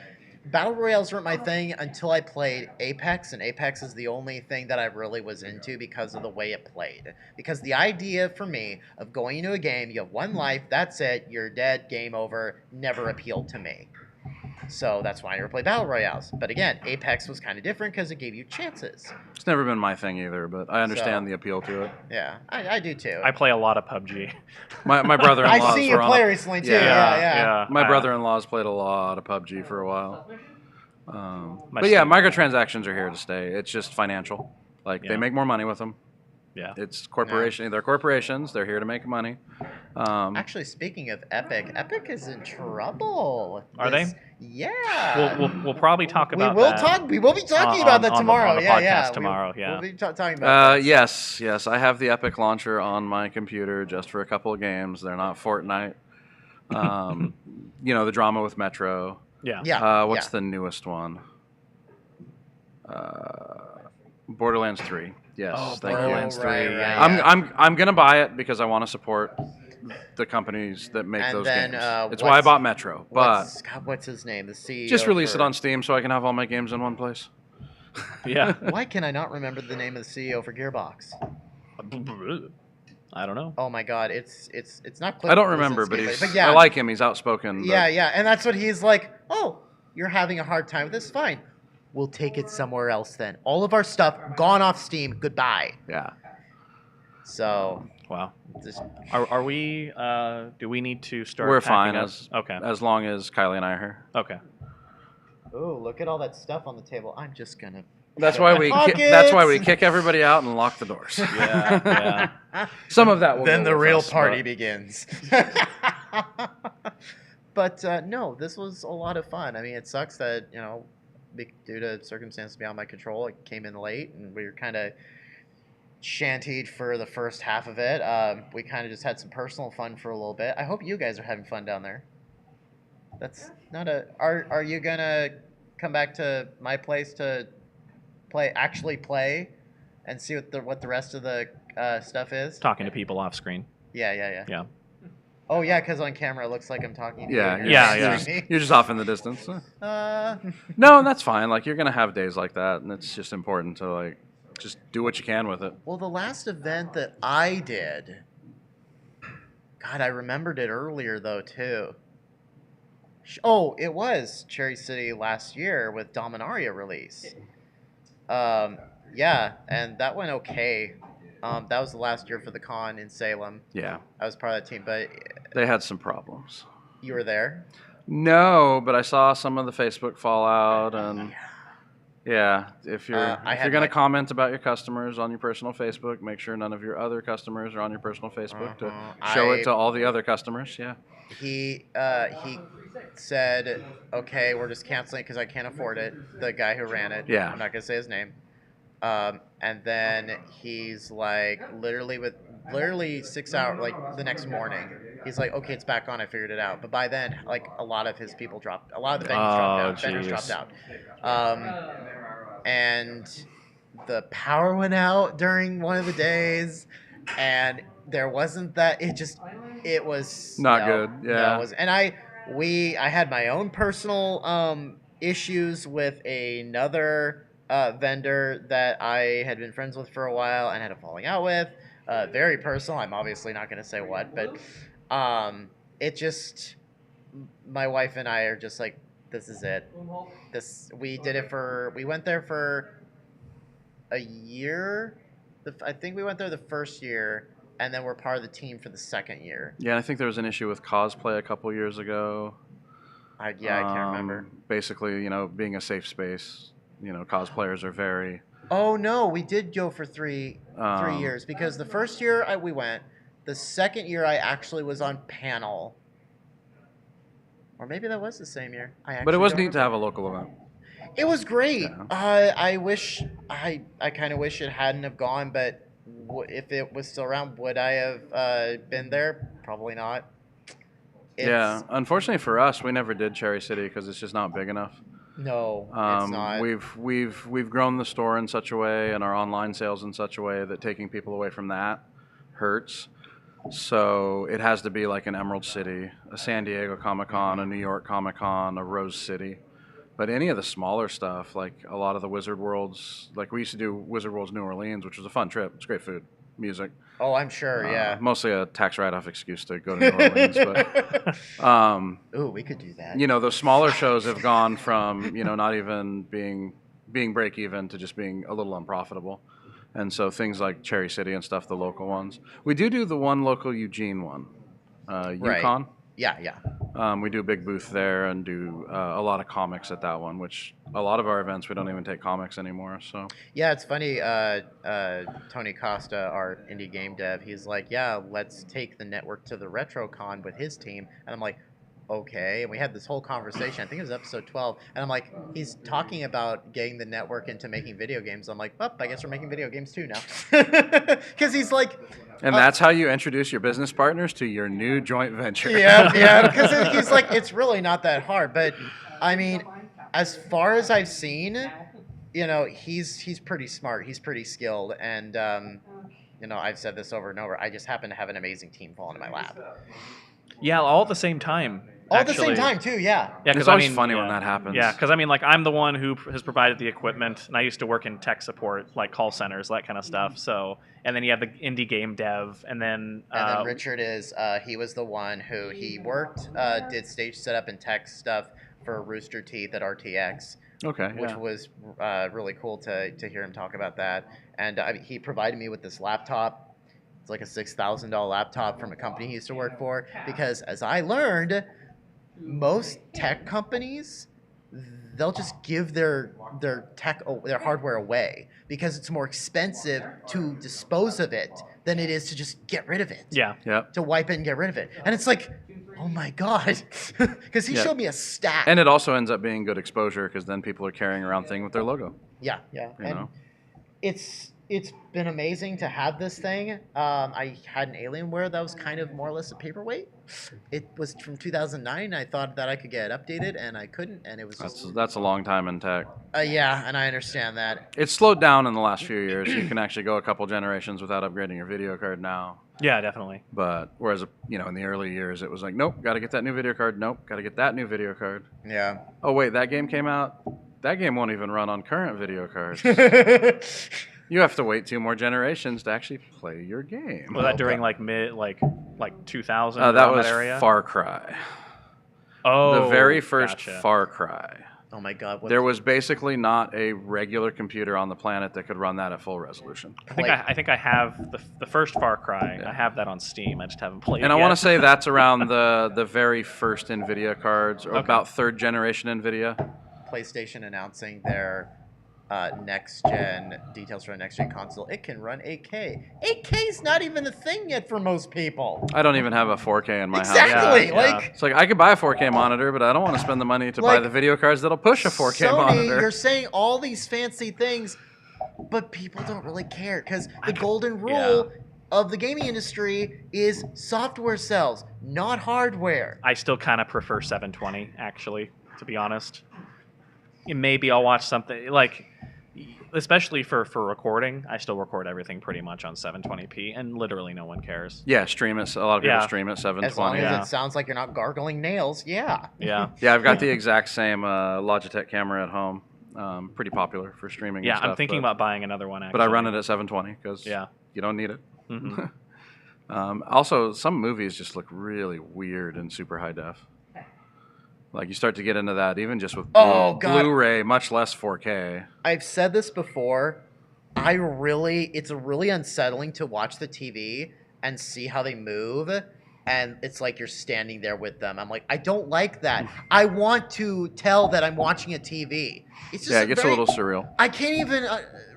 Battle Royales weren't my thing until I played Apex, and Apex is the only thing that I really was into because of the way it played. Because the idea for me of going into a game, you have one life, that's it, you're dead, game over, never appealed to me. So that's why I never played Battle Royales. But again, Apex was kind of different because it gave you chances. It's never been my thing either, but I understand the appeal to it. Yeah, I do too. I play a lot of PubG. My brother-in-law. I see you play recently too. Yeah. My brother-in-law's played a lot of PUBG for a while. My But yeah, Steam- microtransactions are here to stay. It's just financial. Like Yeah. they make more money with them. Yeah. It's corporation. They're corporations. They're here to make money. Actually, speaking of Epic, Epic is in trouble. Are they? Yeah. We'll probably talk about we will that. talk. We will be talking on- about that on the- tomorrow. on the yeah. podcast tomorrow, yeah. We'll be talking about that. Yes. I have the Epic launcher on my computer just for a couple of games. They're not Fortnite. You know, the drama with Metro. Yeah. Yeah. What's the newest one? Borderlands 3. Yes, Oh, thank Borderlands you. 3. Right, yeah. I'm gonna buy it because I want to support the companies that make And those then, games. It's what's- why I bought Metro. But What's his name? The CEO. just release it for- on Steam so I can have all my games in one place. Yeah. Why can I not remember the name of the CEO for Gearbox? I don't know. Oh my God, it's not. Cliff I don't remember, but Bleszinski, yeah, I like him. He's outspoken. But yeah, and that's what he's like. Oh, you're having a hard time with this? Fine, we'll take it somewhere else then. All of our stuff gone off Steam. Goodbye. Yeah. So Wow. just Are we? Do we need to start? We're packing fine up? as long as Kylie and I are here. Okay. oh, look at all that stuff on the table. I'm just gonna. That's shut why my we pockets. kick everybody out and lock the doors. Yeah. Some of that will Then go the with real us, party but- begins. But no, this was a lot of fun. I mean, it sucks that due to circumstances beyond my control, it came in late, and we were kind of shantied for the first half of it. We kind of just had some personal fun for a little bit. I hope you guys are having fun down there. That's not a. Are you gonna come back to my place to actually play, and see what the rest of the stuff is? Talking to people off screen. Yeah. Yeah. Oh yeah, because on camera it looks like I'm talking to Yeah, you. yeah. You're just off in the distance. Uh, No, that's fine. Like you're gonna have days like that, and it's just important to like just do what you can with it. well, the last event that I did, God, I remembered it earlier though too. Oh, it was Cherry City last year with Dominaria release. Yeah, and that went okay. That was the last year for the con in Salem. Yeah, I was part of that team, but they had some problems. you were there. No, but I saw some of the Facebook fallout, and yeah, if you're I if had you're gonna my- comment about your customers on your personal Facebook, make sure none of your other customers are on your personal Facebook to show it to all the other customers. Yeah. He said, "Okay, we're just canceling because I can't afford it." The guy who ran it. Yeah. I'm not gonna say his name. And then he's like, literally 6 hours, like the next morning, He's like, okay, it's back on. I figured it out. But by then, like a lot of his people dropped. A lot of the venues dropped out. Vendors dropped out. And the power went out during one of the days, and there wasn't that. It was not good. Yeah. No, it was, and I had my own personal issues with another vendor that I had been friends with for a while and had a falling out with. Very personal. I'm obviously not going to say what, but it just, my wife and I are just like, this is it. We went there for a year. I think we went there the first year, and then we're part of the team for the second year. Yeah, I think there was an issue with cosplay a couple years ago. I can't remember. Basically, being a safe space, cosplayers are very... Oh, no, we did go for three years, because the first year we went, the second year I actually was on panel. Or maybe that was the same year. But it was neat to have a local event. It was great. Yeah. I kind of wish it hadn't have gone, but if it was still around, would I have been there? Probably not. Yeah, unfortunately for us, we never did Cherry City because it's just not big enough. No, it's not. We've grown the store in such a way and our online sales in such a way that taking people away from that hurts. So it has to be like an Emerald City, a San Diego Comic-Con, a New York Comic-Con, a Rose City. But any of the smaller stuff, like a lot of the Wizard Worlds, like we used to do Wizard Worlds New Orleans, which was a fun trip. It's great food, music. Oh, I'm sure, yeah. Mostly a tax write-off excuse to go to New Orleans. But ooh, we could do that. Those smaller shows have gone from, not even being break-even to just being a little unprofitable. And so things like Cherry City and stuff, the local ones. We do the one local Eugene one, Yukon. Yeah. We do a big booth there and do a lot of comics at that one, which a lot of our events, we don't even take comics anymore. So yeah, it's funny. Tony Costa, our indie game dev, he's like, yeah, let's take the network to the RetroCon with his team. And I'm like, okay. And we had this whole conversation. I think it was episode 12. And I'm like, he's talking about getting the network into making video games. I'm like, I guess we're making video games too now. Because he's like... And that's how you introduce your business partners to your new joint venture. Yeah, because he's like, it's really not that hard. But, I mean, as far as I've seen, he's pretty smart. He's pretty skilled. And, I've said this over and over. I just happen to have an amazing team fall into my lap. Yeah, all at the same time. All at the same time, too, yeah. Yeah, it's always funny when that happens. Yeah, because, I'm the one who has provided the equipment, and I used to work in tech support, like call centers, that kind of stuff. So, and then you have the indie game dev, and then... and then Richard he was the one who, he worked, did stage setup and tech stuff for Rooster Teeth at RTX. Okay, which was really cool to hear him talk about that. And he provided me with this laptop. It's like a $6,000 laptop from a company he used to work for. Because as I learned... most tech companies, they'll just give their hardware away because it's more expensive to dispose of it than it is to just get rid of it. Yeah. To wipe it and get rid of it. And it's like, oh my God. Because he showed me a stack. And it also ends up being good exposure because then people are carrying around things with their logo. Yeah. And it's been amazing to have this thing. I had an Alienware that was kind of more or less a paperweight. It was from 2009. I thought that I could get it updated, and I couldn't. And it was that's a long time in tech. Yeah, and I understand that. It's slowed down in the last few years. You can actually go a couple generations without upgrading your video card now. Yeah, definitely. But whereas in the early years, it was like, nope, got to get that new video card. Nope, got to get that new video card. Yeah. Oh wait, that game came out. That game won't even run on current video cards. You have to wait 2 more generations to actually play your game. Was that during like 2000? That was that area? Far Cry. Oh, the very first gotcha. Far Cry. Oh my God! There was basically not a regular computer on the planet that could run that at full resolution. I think I have the first Far Cry. Yeah. I have that on Steam. I just haven't played it yet. And I want to say that's around the very first NVIDIA cards, or about 3rd generation NVIDIA. PlayStation announcing their next-gen details for a next-gen console. It can run 8K. 8K is not even a thing yet for most people. I don't even have a 4K in my house. Exactly. Yeah. It's like I could buy a 4K monitor, but I don't want to spend the money to buy the video cards that'll push a 4K Sony, monitor. You're saying all these fancy things, but people don't really care because the golden rule of the gaming industry is software sells, not hardware. I still kind of prefer 720, actually, to be honest. Maybe I'll watch something like, especially for recording. I still record everything pretty much on 720p, and literally no one cares. Yeah, stream it. A lot of people Yeah. stream at As long 720. as Yeah. it sounds like you're not gargling nails, yeah. Yeah. Yeah, I've got the exact same Logitech camera at home. Pretty popular for streaming. Yeah, and stuff, I'm thinking but, about buying another one, actually. But I run it at 720 because Yeah. you don't need it. Hmm. Also, some movies just look really weird in super high def. Like you start to get into that, even just with Oh, God. Blu-ray, much less 4K. I've said this before. It's really unsettling to watch the TV and see how they move, and it's like you're standing there with them. I'm like, I don't like that. I want to tell that I'm watching a TV. It's just Yeah, it gets a little surreal. I can't even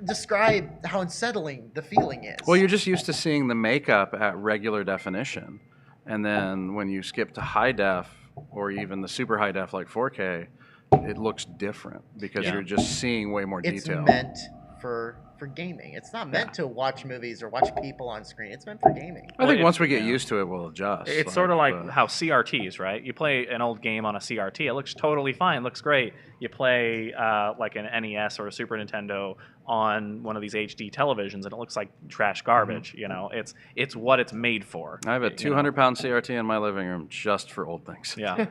describe how unsettling the feeling is. Well, you're just used to seeing the makeup at regular definition, and then when you skip to high def or even the super high def like 4K, it looks different because Yeah. you're just seeing way more it's detail. meant for gaming. It's not meant to watch movies or watch people on screen. It's meant for gaming. I think Well, once we get yeah. used to it, we'll adjust. It's sort of like but- how CRTs, right? You play an old game on a CRT, it looks totally fine, looks great. You play like an NES or a Super Nintendo on one of these HD televisions, and it looks like trash garbage. You know, it's what it's made for. I have a you know? 200-pound CRT in my living room just for old things. Yeah,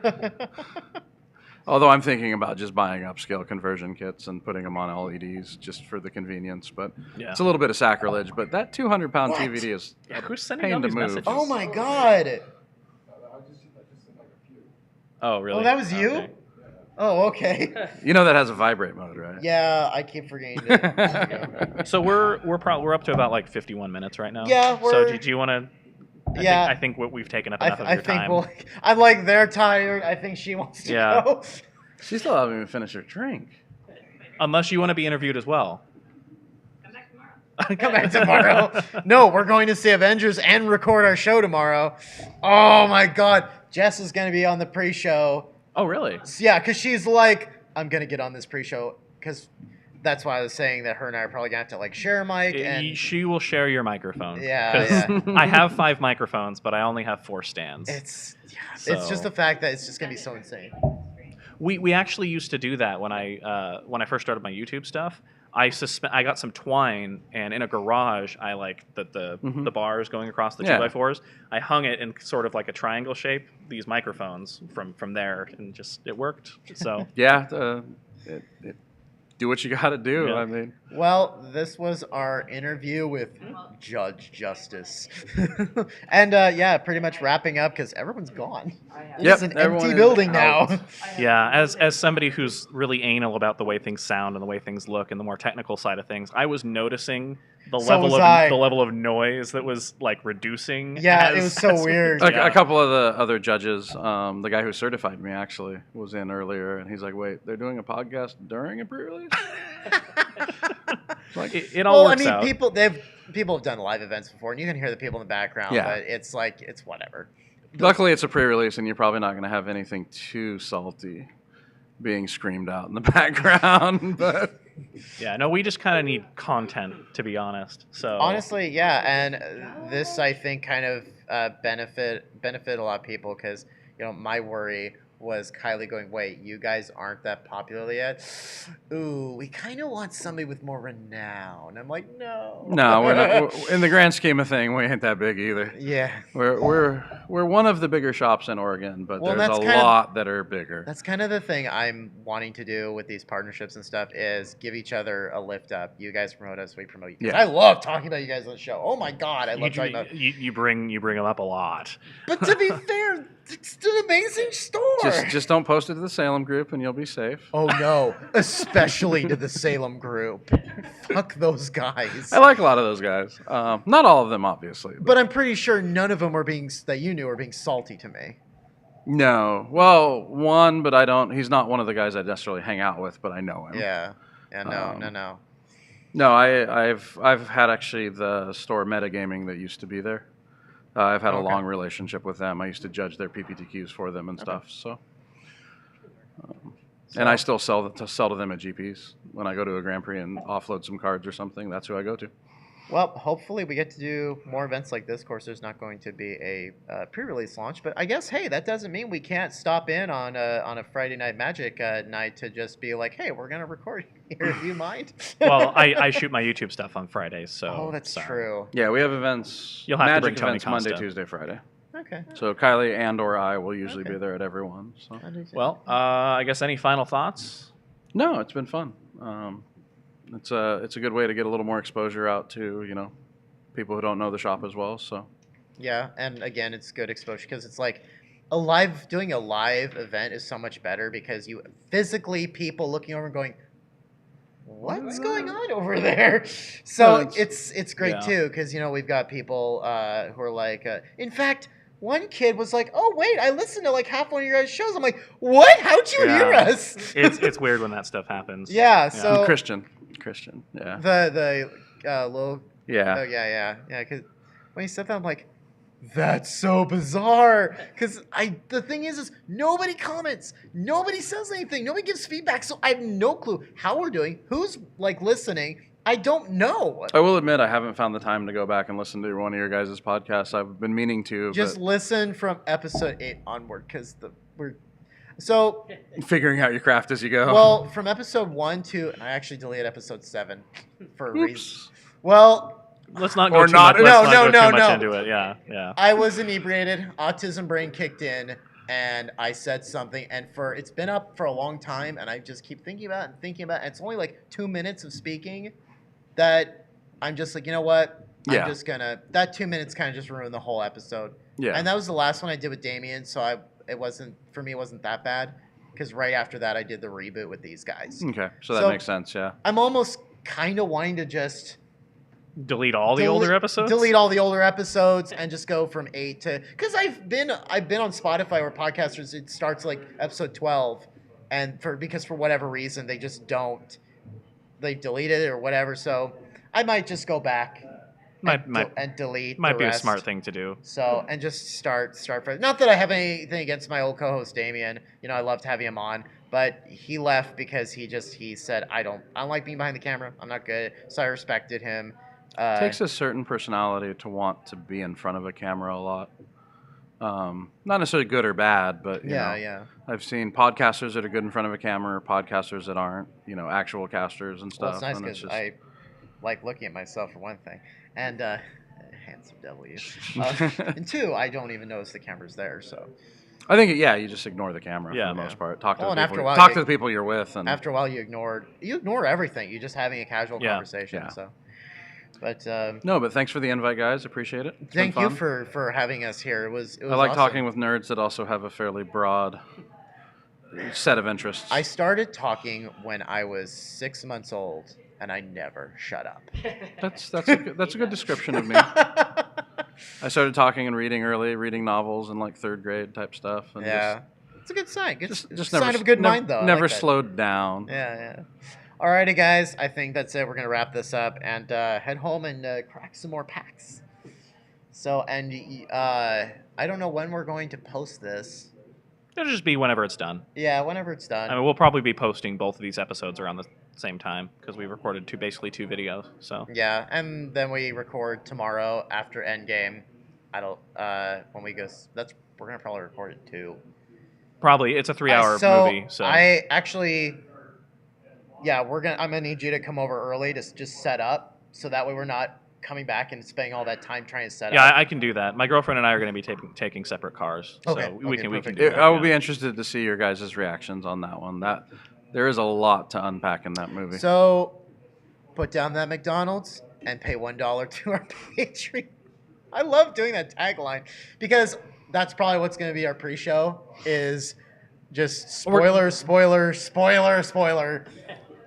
Although I'm thinking about just buying upscale conversion kits and putting them on LEDs just for the convenience. But yeah. it's a little bit of sacrilege. But that 200-pound What? TVD is Yeah, a who's sending pain all to these move. messages? Oh my god. Oh, really? Oh, that was you? Okay. Oh, okay. You know that has a vibrate mode, right? Yeah, I keep forgetting to. So we're up to about like 51 minutes right now. Yeah, So we're- do you want to? Yeah. I think we've taken up enough of I your think time. I'm like, they're tired. I think she wants to Yeah. go. She still hasn't even finished her drink. Unless you want to be interviewed as well. Come back tomorrow. No, we're going to see Avengers and record our show tomorrow. Oh my god. Jess is going to be on the pre-show. Oh, really? Yeah, because she's like, I'm going to get on this pre-show. Because that's why I was saying that her and I are probably going to have to like share a mic. And She will share your microphone. Yeah, 'Cause I have 5 microphones, but I only have 4 stands. it's So- just the fact that it's just going to be so insane. We actually used to do that when I first started my YouTube stuff. I got some twine, and in a garage, I like the bars going across the Yeah. 2x4s. I hung it in sort of like a triangle shape. These microphones from there, and just it worked. So Yeah, do what you got to do. Yeah. I mean, Well, this was our interview with Judge Justice. And yeah, pretty much wrapping up because everyone's gone. Yep, It's an everyone empty is building out. now. yeah, as somebody who's really anal about the way things sound and the way things look and the more technical side of things, I was noticing the So was level I. of noise that was like reducing. Yeah, it as- was so as- weird. Yeah. a couple of the other judges, the guy who certified me actually was in earlier, and he's like, "Wait, they're doing a podcast during a pre-release?" Like, It all Well, I works mean, out. people have done live events before, and you can hear the people in the background. Yeah. But it's like it's whatever. luckily, it's a pre-release, and you're probably not going to have anything too salty being screamed out in the background. But Yeah, no, we just kind of need content, to be honest. So Honestly, yeah, and this I think kind of benefit a lot of people because my worry was Kylie going, wait, you guys aren't that popular yet? Ooh, we kind of want somebody with more renown. I'm like, no. no, we're not. In the grand scheme of thing, we ain't that big either. Yeah, We're one of the bigger shops in Oregon, but Well, there's that's a kind of- lot that are bigger. that's kind of the thing I'm wanting to do with these partnerships and stuff is give each other a lift up. You guys promote us, we promote you. 'Cause Yeah. I love talking about you guys on the show. Oh my god, I love talking about. you bring them up a lot. But to be fair, it's an amazing store. Just don't post it to the Salem group, and you'll be safe. Oh no, especially to the Salem group. Fuck those guys. I like a lot of those guys. Not all of them, obviously. But I'm pretty sure none of them were being that you knew were being salty to me. No. Well, one, but I don't. He's not one of the guys I necessarily hang out with, but I know him. Yeah. Yeah. No. No, I've had actually the store Metagaming that used to be there. I've had a Okay. long relationship with them. I used to judge their PPTQs for them and stuff. So, and I still sell to them at GPs when I go to a Grand Prix and offload some cards or something. That's who I go to. Well, hopefully we get to do more events like this. Of course, there's not going to be a pre-release launch, but I guess, hey, that doesn't mean we can't stop in on a Friday Night Magic night to just be like, hey, we're going to record here. Do you mind? Well, I shoot my YouTube stuff on Fridays, so. Oh, that's true. Yeah, we have events. You'll have to Magic bring Tony events Monday, Costa. Tuesday, Friday. Okay. So Kylie and/or I will usually Okay. be there at every one. So. Well, I guess any final thoughts? No, it's been fun. It's a good way to get a little more exposure out to people who don't know the shop as well. So Yeah, and again, it's good exposure because it's like doing a live event is so much better because you physically people looking over and going, what's going on over there? So Well, it's great yeah. too because we've got people who are like, in fact, one kid was like, oh wait, I listened to like half one of your guys' shows. I'm like, what? How'd you Yeah. hear us? It's weird when that stuff happens. Yeah. So Christian, yeah, the little yeah. Oh yeah. Because when he said that, I'm like, that's so bizarre. Because the thing is nobody comments, nobody says anything, nobody gives feedback. So I have no clue how we're doing, who's like listening. I don't know. I will admit I haven't found the time to go back and listen to one of your guys' podcasts. I've been meaning to. Just listen from episode 8 onward, because so. Figuring out your craft as you go. Well, from episode 1 to, and I actually deleted episode 7 for a reason. Oops. Well. Let's not go Or too not- much. Let's no, not go too no. much into it. Yeah. I was inebriated, autism brain kicked in, and I said something, and it's been up for a long time, and I just keep thinking about it. And it's only like 2 minutes of speaking that I'm just like, you know what? Yeah. I'm just gonna, that 2 minutes kind of just ruined the whole episode. Yeah. And that was the last one I did with Damien, so it wasn't that bad, because right after that I did the reboot with these guys. Okay, so that makes sense. Yeah. I'm almost kind of wanting to just Delete all the older episodes? Delete all the older episodes and just go from 8 to, because I've been on Spotify where podcasters, it starts like episode 12, and because for whatever reason they just don't, they deleted it or whatever. So I might just go back and delete. Might the be rest. a smart thing to do. So and just start fresh. Not that I have anything against my old co-host Damien. I loved having him on, but he left because he said I don't like being behind the camera. I'm not good. So I respected him. It takes a certain personality to want to be in front of a camera a lot. Not necessarily good or bad, but yeah. I've seen podcasters that are good in front of a camera, podcasters that aren't. Actual casters and Well, stuff. it's nice and because I like looking at myself for one thing, and handsome devil you. And 2, I don't even notice the camera's there. So I think you just ignore the camera for the Yeah. most part. Talk to Well, the and people. after a while, Talk to the people you're with, and after a while you ignore everything. You're just having a casual Yeah. conversation. Yeah. So, but no, but thanks for the invite, guys. Appreciate it. It's thank been you fun. for having us here. It was I like awesome. talking with nerds that also have a fairly broad set of interests. I started talking when I was 6 months old, and I never shut up. That's a good description of me. I started talking and reading novels in like 3rd grade type stuff. And Yeah, it's a good sign. It's just a sign never of a good mind, though. I Never like that. slowed down. Yeah. Alrighty, guys. I think that's it. We're gonna wrap this up and head home and crack some more packs. So, and I don't know when we're going to post this. It'll just be whenever it's done. Yeah, whenever it's done. I mean, we'll probably be posting both of these episodes around the same time because we recorded basically two videos. So Yeah, and then we record tomorrow after Endgame. When we go. We're gonna probably record it too. probably it's a 3-hour movie. So I actually, I'm gonna need you to come over early to just set up, so that way we're not coming back and spending all that time trying to set yeah, up. I can do that. My girlfriend and I are going to be taking separate cars. So Okay, we can perfect. do that. I will yeah. be interested to see your guys' reactions on that one. There is a lot to unpack in that movie. So, put down that McDonald's and pay $1 to our Patreon. I love doing that tagline because that's probably what's going to be our pre-show. Is just spoiler.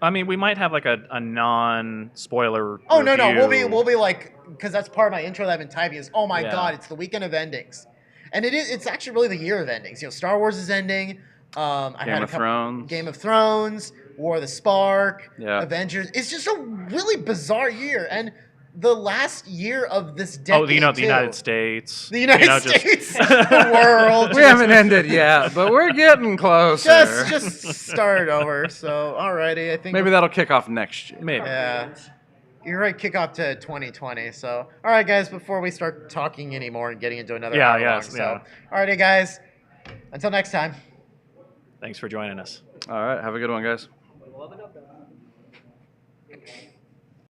I mean, we might have like a non-spoiler. Oh no, review. we'll be like, because that's part of my intro that I've been typing is, oh my Yeah. god, it's the weekend of endings, and it's actually really the year of endings. Star Wars is ending. Game of Thrones, War of the Spark, Yeah. Avengers. It's just a really bizarre year, and the last year of this decade. The United States. The United just- States, the world. We haven't ended yet, but we're getting closer. Just start over. So, alrighty, I think Maybe that'll kick off next year. Maybe. Yeah. You're right, kickoff to 2020. So, all right, guys, before we start talking anymore and getting into another Yeah, hour yeah, long. So, yeah. all righty, guys, until next time. Thanks for joining us. All right. Have a good one, guys.